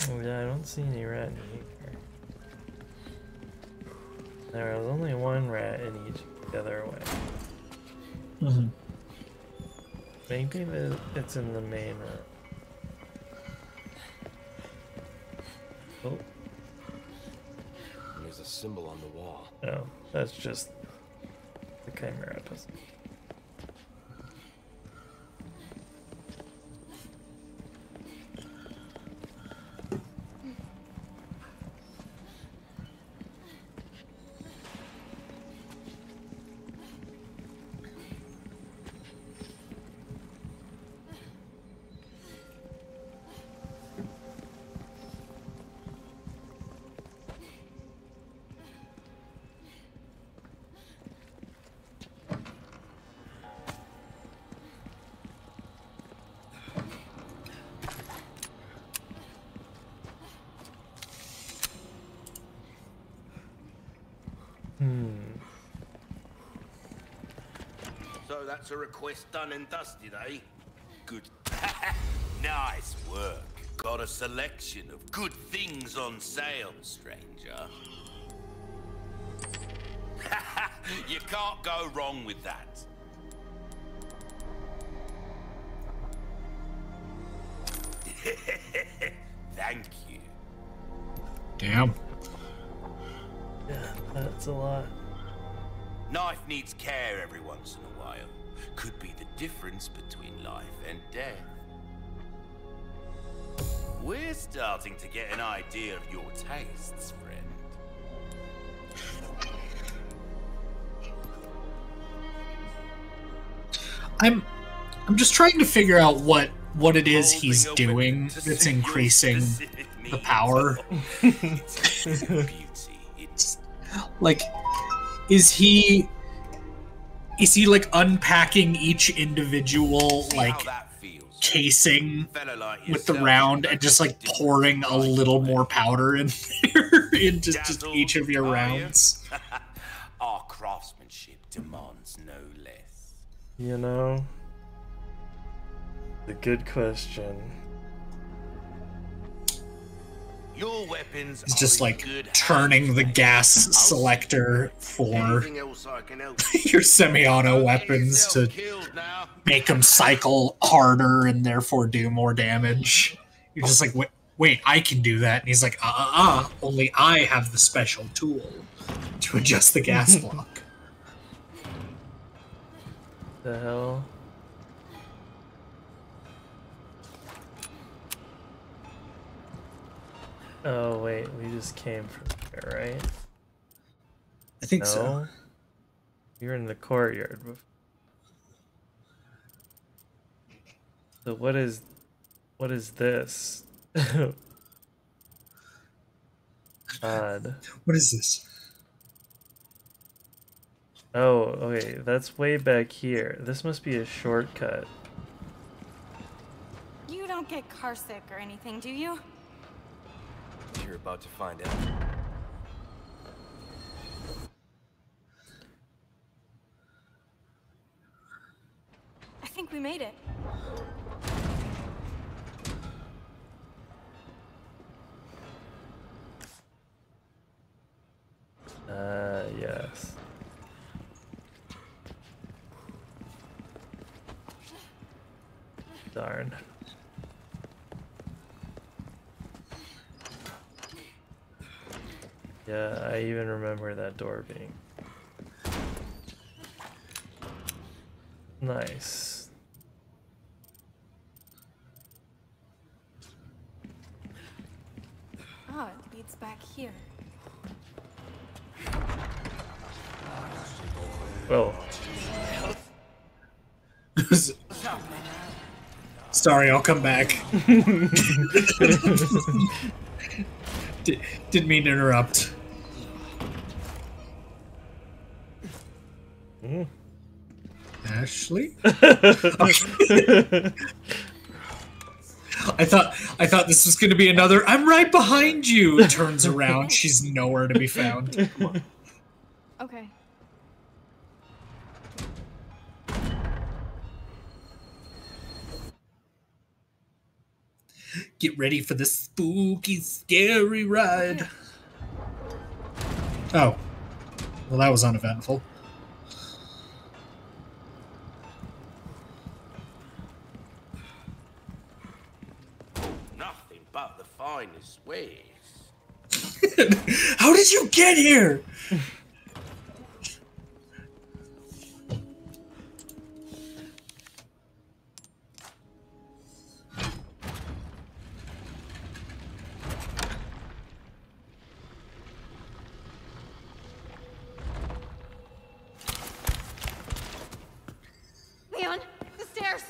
Oh yeah, I don't see any rat in here. There was only one rat in each the other way. Mm-hmm. Maybe it's in the main room. Oh. There's a symbol on the wall. No, that's just the chimera doesn't. So that's a request done and dusted, eh? Good. Nice work. Got a selection of good things on sale, stranger. You can't go wrong with that. Thank you. Damn. Yeah, that's a lot. Knife needs care every once in a while. Could be the difference between life and death. We're starting to get an idea of your tastes, friend. I'm just trying to figure out what it is he's doing that's increasing the power. Like, is he like unpacking each individual like casing with the round and just like pouring a little more powder in there into just each of your rounds? Our craftsmanship demands no less. You know, a good question. Your weapons He's are just in like good turning hands, the mate. gas selector for Anything else I can help your semi-auto Don't get weapons yourself to killed now. make them cycle harder and therefore do more damage. You're just like, wait, I can do that. And he's like, only I have the special tool to adjust the gas block. The hell? Oh wait, we just came from there, right? I think No? so. You're in the courtyard. So what is this? Odd. What is this? Oh, okay, that's way back here. This must be a shortcut. You don't get carsick or anything, do you? You're about to find out. I think we made it. Yes. Darn. Yeah, I even remember that door being nice. Oh, it leads back here. Well, Sorry, I'll come back. Didn't mean to interrupt. Ashley? I thought this was going to be another I'm right behind you. Turns around, she's nowhere to be found. Okay. Get ready for the spooky, scary ride. Oh. Well, that was uneventful. Nothing but the finest ways. How did you get here? Leon, the stairs!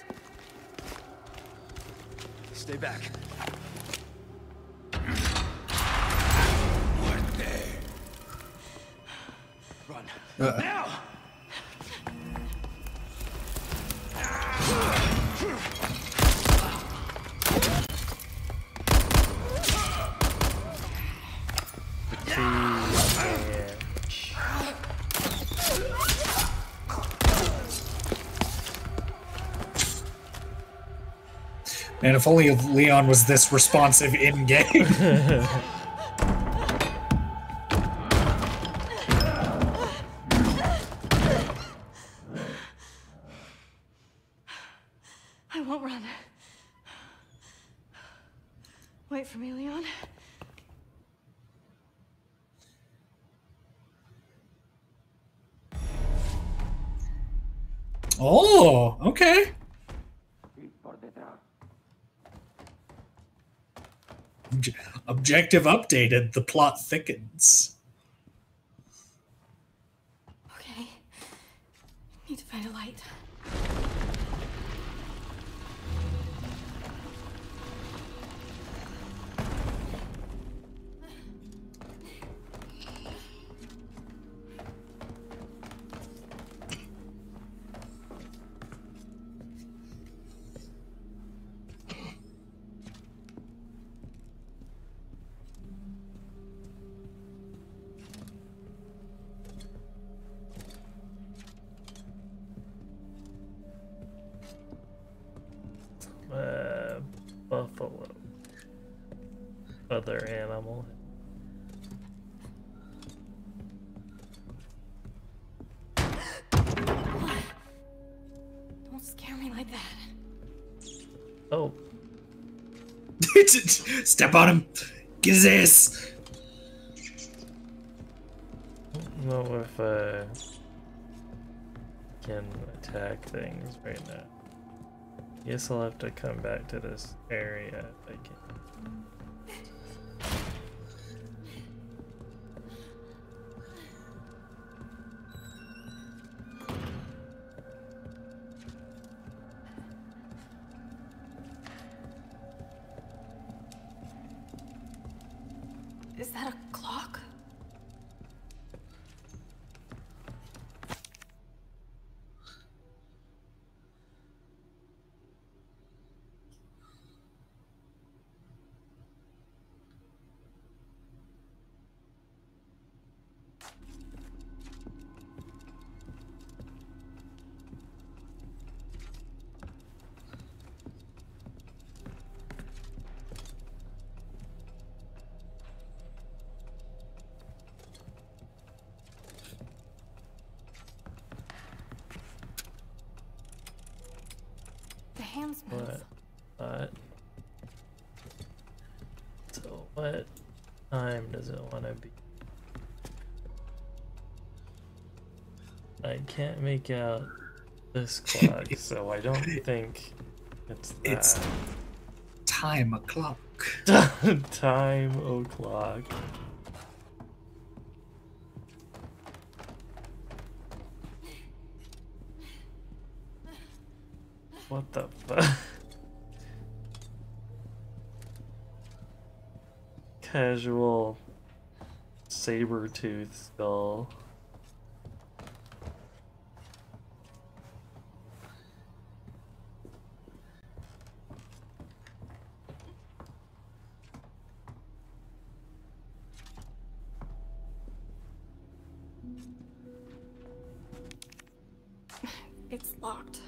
Stay back. Run. Now! And if only Leon was this responsive in-game. I won't run. Wait for me, Leon. Oh, okay. Objective updated. The plot thickens. Okay. Need to find a light. other animal. Don't scare me like that. Oh. Step on him. Get his ass. I don't know if I can attack things right now. Guess I'll have to come back to this area if I can. Is that a clock? The hands move. What? So what time does it want to be? I can't make out this clock, so I don't think it's that. It's time o'clock. Time o'clock. What the fuck? Casual saber-tooth skull. It's locked.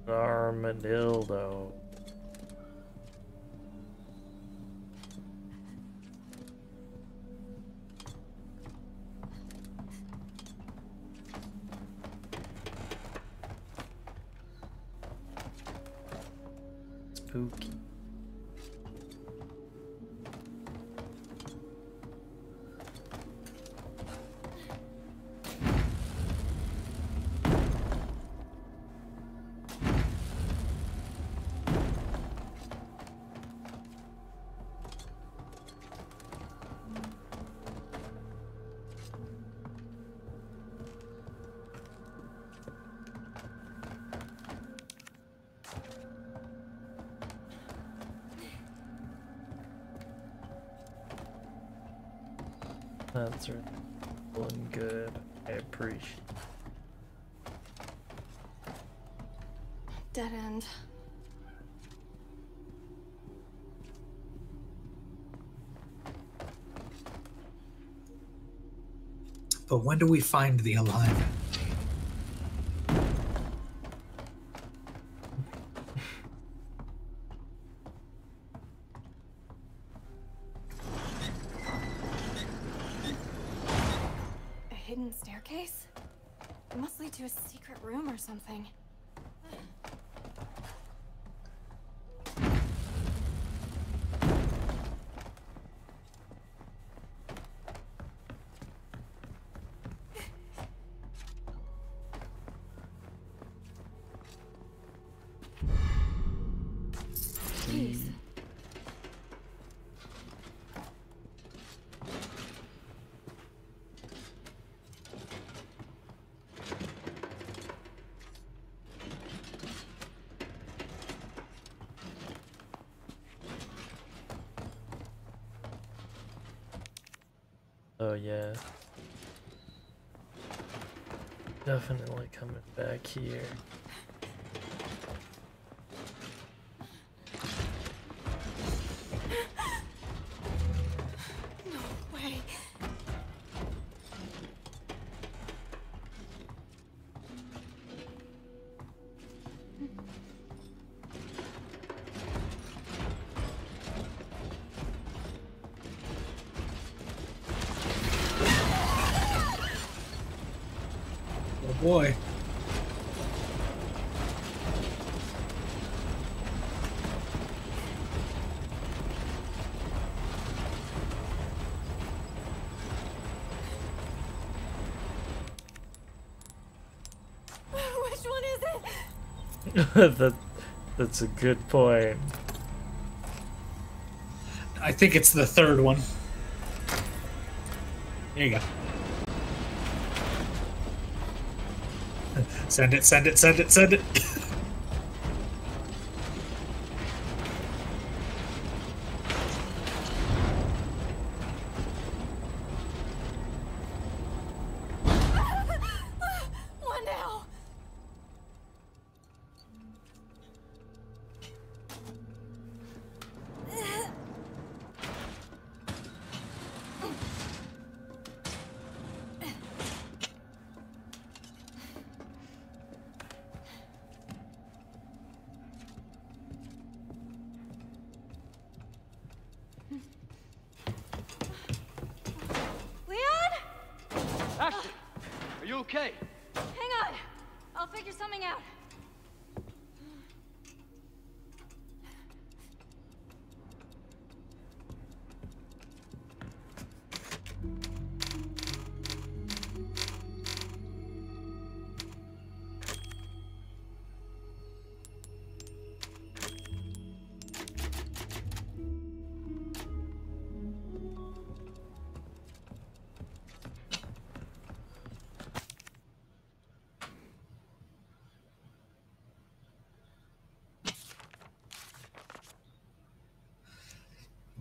Armadillo. Spooky. That's really cool and good. I appreciate it. Dead end. But when do we find the alive? A hidden staircase? It must lead to a secret room or something. Jeez. Oh yeah. Definitely coming back here. boy. Which one is it? That's a good point. I think it's the third one. There you go. Send it, send it, send it, send it. One now. Leon? Ashley, are you okay? Hang on. I'll figure something out.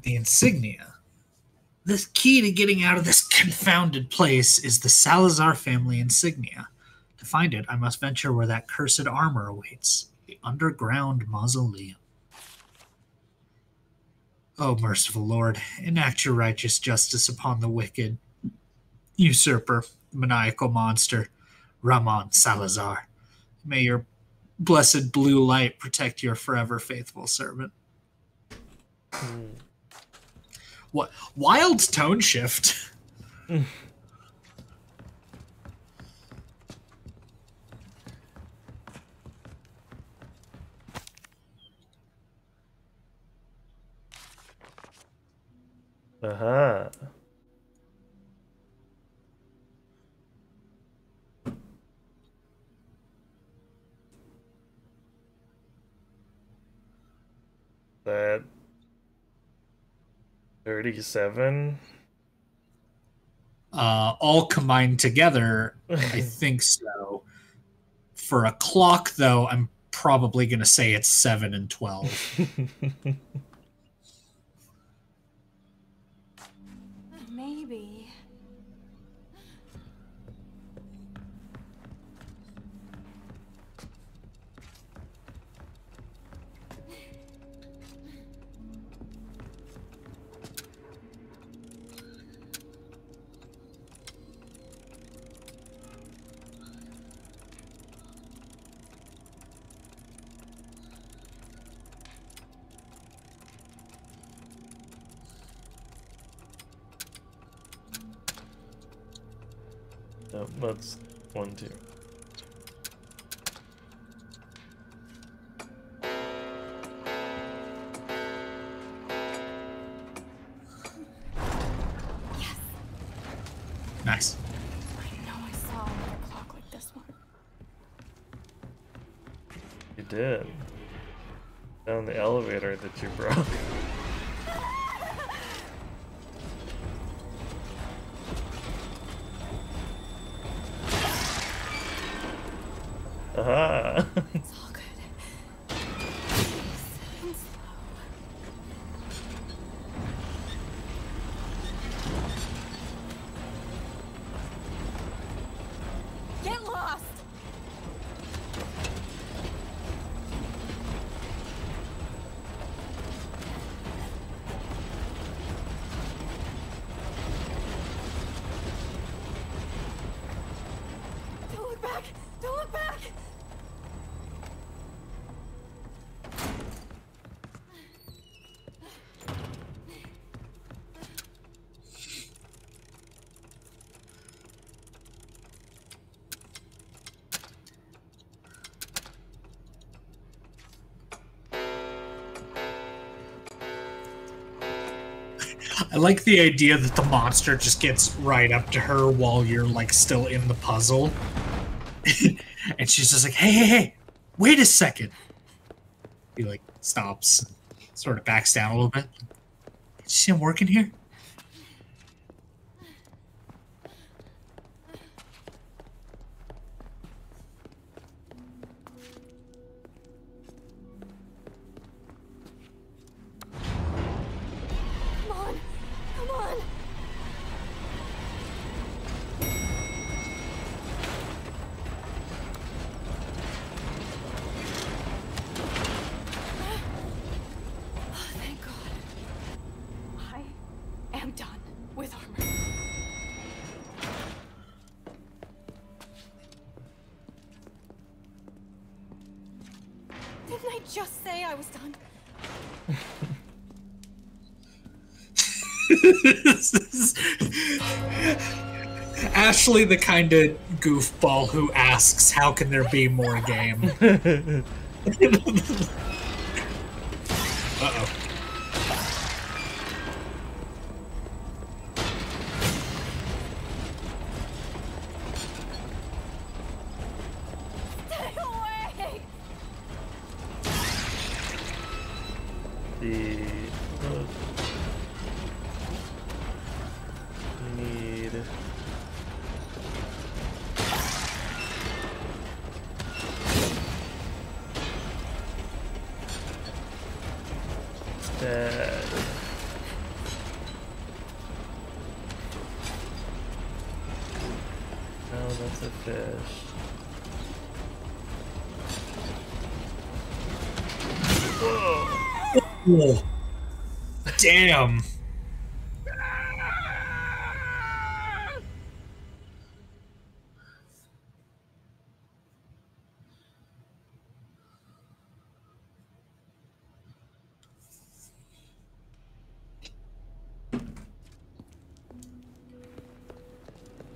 The insignia. The key to getting out of this confounded place is the Salazar family insignia. To find it, I must venture where that cursed armor awaits, the underground mausoleum. O merciful Lord, enact your righteous justice upon the wicked usurper, maniacal monster, Ramon Salazar. May your blessed blue light protect your forever faithful servant. What wild tone shift? Uh-huh. That 37? All combined together, I think so. For a clock, though, I'm probably going to say it's 7 and 12. Maybe. No, that's 1, 2. Nice. I know I saw another clock like this one. You did. Down the elevator that you broke. Aha! It's all good. Peace and slow. Get lost! Don't look back! Don't look back! I like the idea that the monster just gets right up to her while you're like still in the puzzle. And she's just like, hey, hey, hey, wait a second. He like stops, sort of backs down a little bit. Did you see him working here? Come on. Come on. Oh, thank God. I am done with armor. Didn't I just say I was done? Ashley, the kind of goofball who asks, how can there be more game? Uh-oh. Stay away! The need dead. No, that's a fish. Oh. Damn.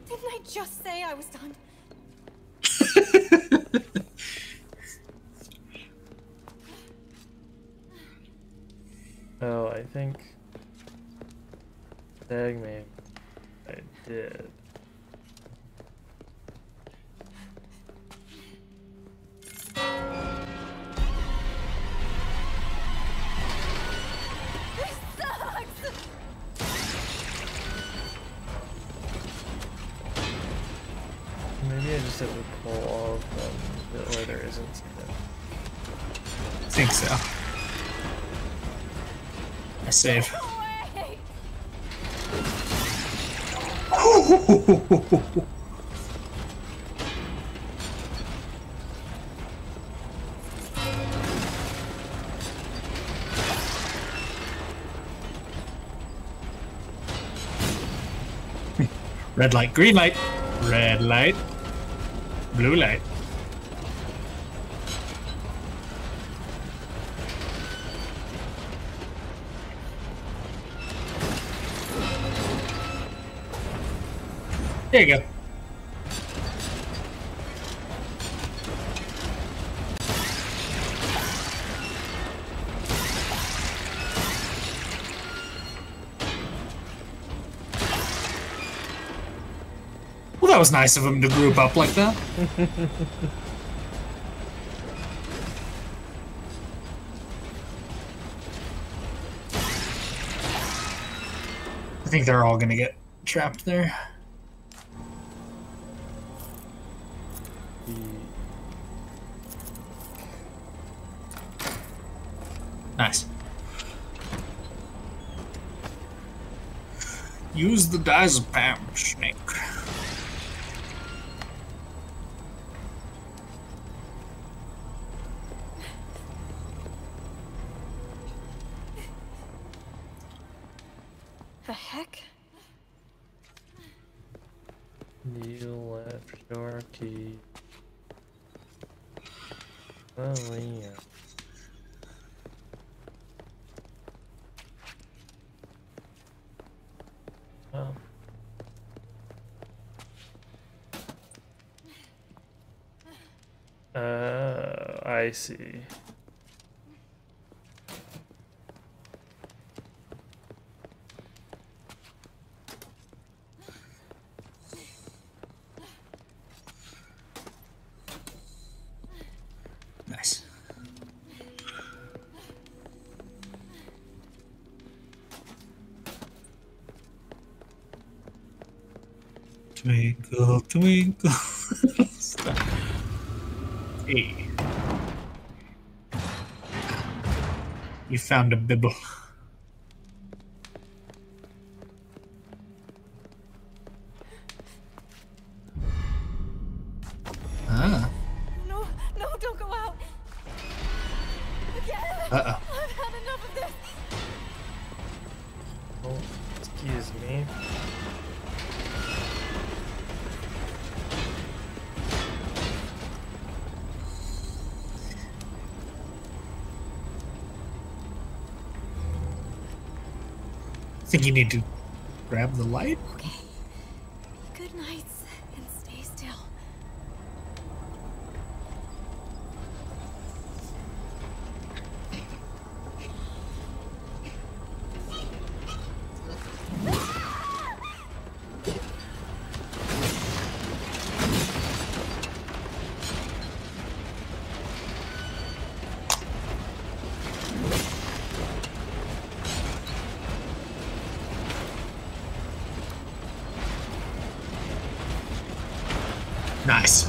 Didn't I just say I was done? Oh, I think. Dang me. I did. This sucks! Maybe I just have to pull all of them where there isn't something. I think so. I save. Away! Red light, green light, red light, blue light. There you go. Well, that was nice of him to group up like that. I think they're all gonna get trapped there. Nice. Use the diazepam, snake. The heck? You left your key. Oh, yeah. Oh. I see. Twinkle, twinkle. Stop. Hey. You found a bibble. Ah. No, no, don't go out. Again. Uh-oh. I've had enough of this. Oh, excuse me. I think you need to grab the light. Okay. Good nights and stay still. Nice.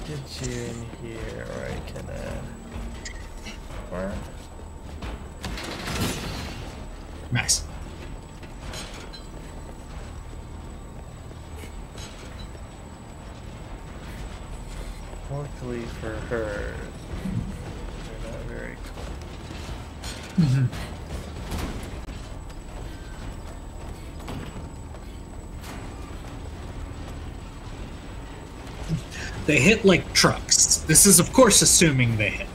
Get you in here, or I can, or... Nice. Luckily for her, they're not very cool. Mm-hmm. They hit like trucks. This is, of course, assuming they hit.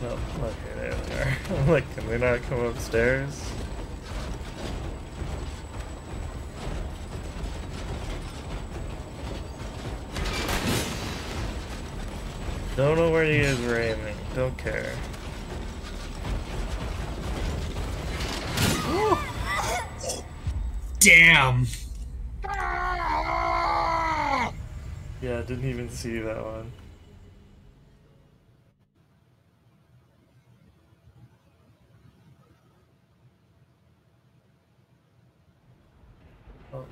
Oh, okay, there they are. I'm like, can they not come upstairs? Don't know where you guys were aiming. Don't care. Damn. Yeah, didn't even see that one. Oh.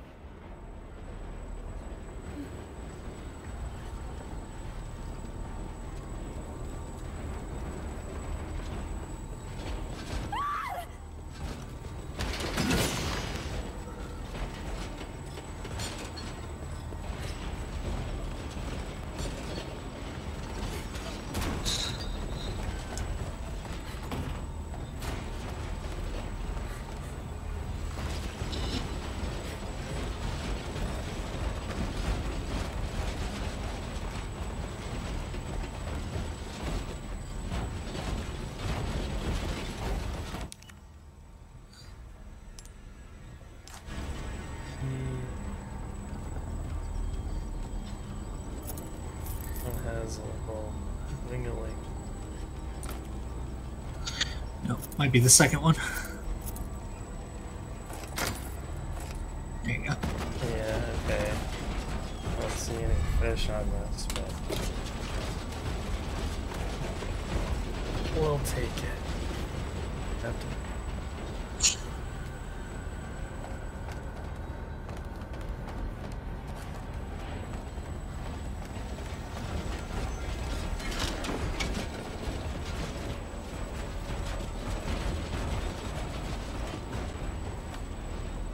Has a little ling-a-ling. No, might be the second one. There you go. Yeah, okay. I don't see any fish on this, but we'll take it. Have to.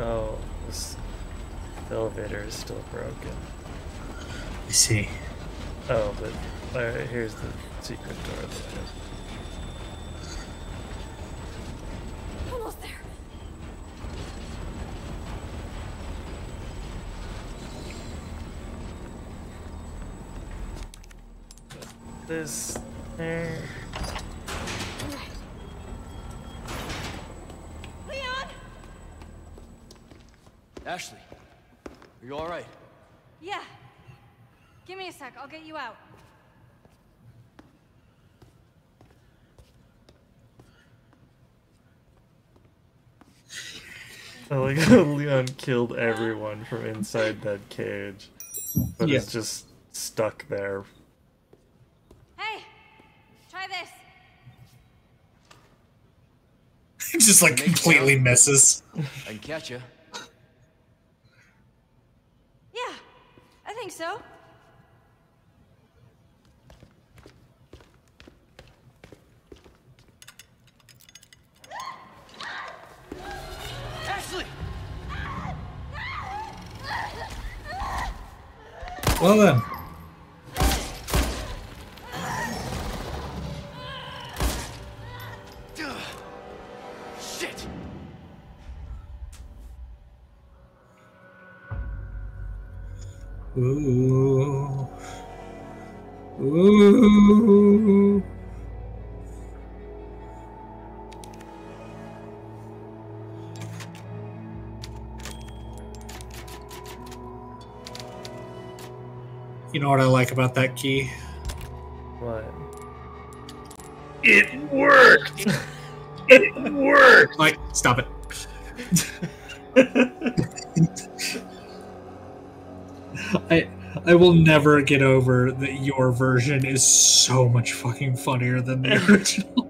Oh, this elevator is still broken. I see. Oh, but alright, here's the secret door. Almost there. This there. Leon! Ashley, are you all right? Yeah. Give me a sec. I'll get you out. I like how Leon killed everyone from inside that cage, but Yeah. is just stuck there. Hey! Try this. Just like completely misses. I can catch you. Yeah, I think so. Ashley! Well then. Shit! Ooh. Ooh. You know what I like about that key? What? It worked! It worked! Like, stop it. I will never get over that your version is so much fucking funnier than the original.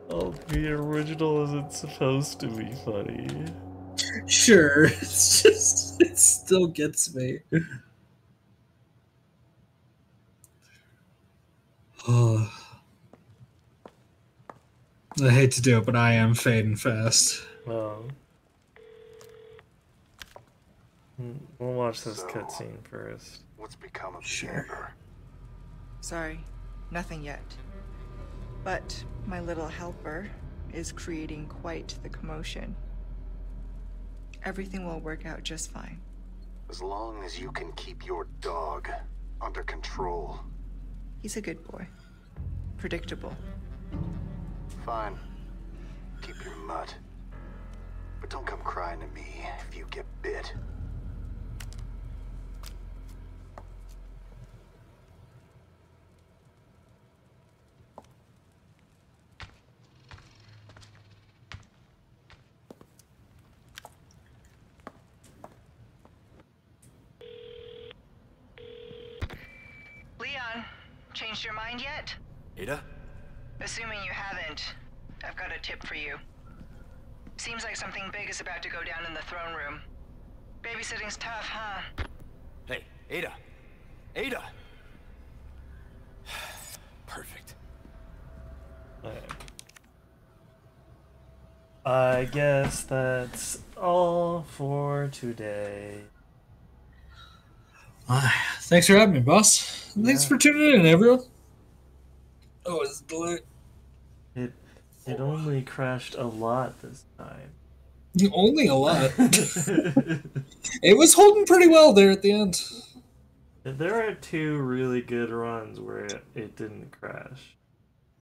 Oh, the original isn't supposed to be funny. Sure, it's just, it still gets me. Oh. I hate to do it, but I am fading fast. Well, we'll watch this cutscene first. What's become of Sure. the Emperor? Sorry, nothing yet. But my little helper is creating quite the commotion. Everything will work out just fine. As long as you can keep your dog under control. He's a good boy. Predictable. Fine. Keep your mutt. But don't come crying to me if you get bit. Leon, changed your mind yet? Ada? Assuming you haven't, I've got a tip for you. Seems like something big is about to go down in the throne room. Babysitting's tough, huh? Hey, Ada! Ada! Perfect. Okay. I guess that's all for today. Thanks for having me, boss. Thanks Yeah. for tuning in, everyone. Oh, it's delayed. It only crashed a lot this time. Only a lot. It was holding pretty well there at the end. There are two really good runs where it didn't crash.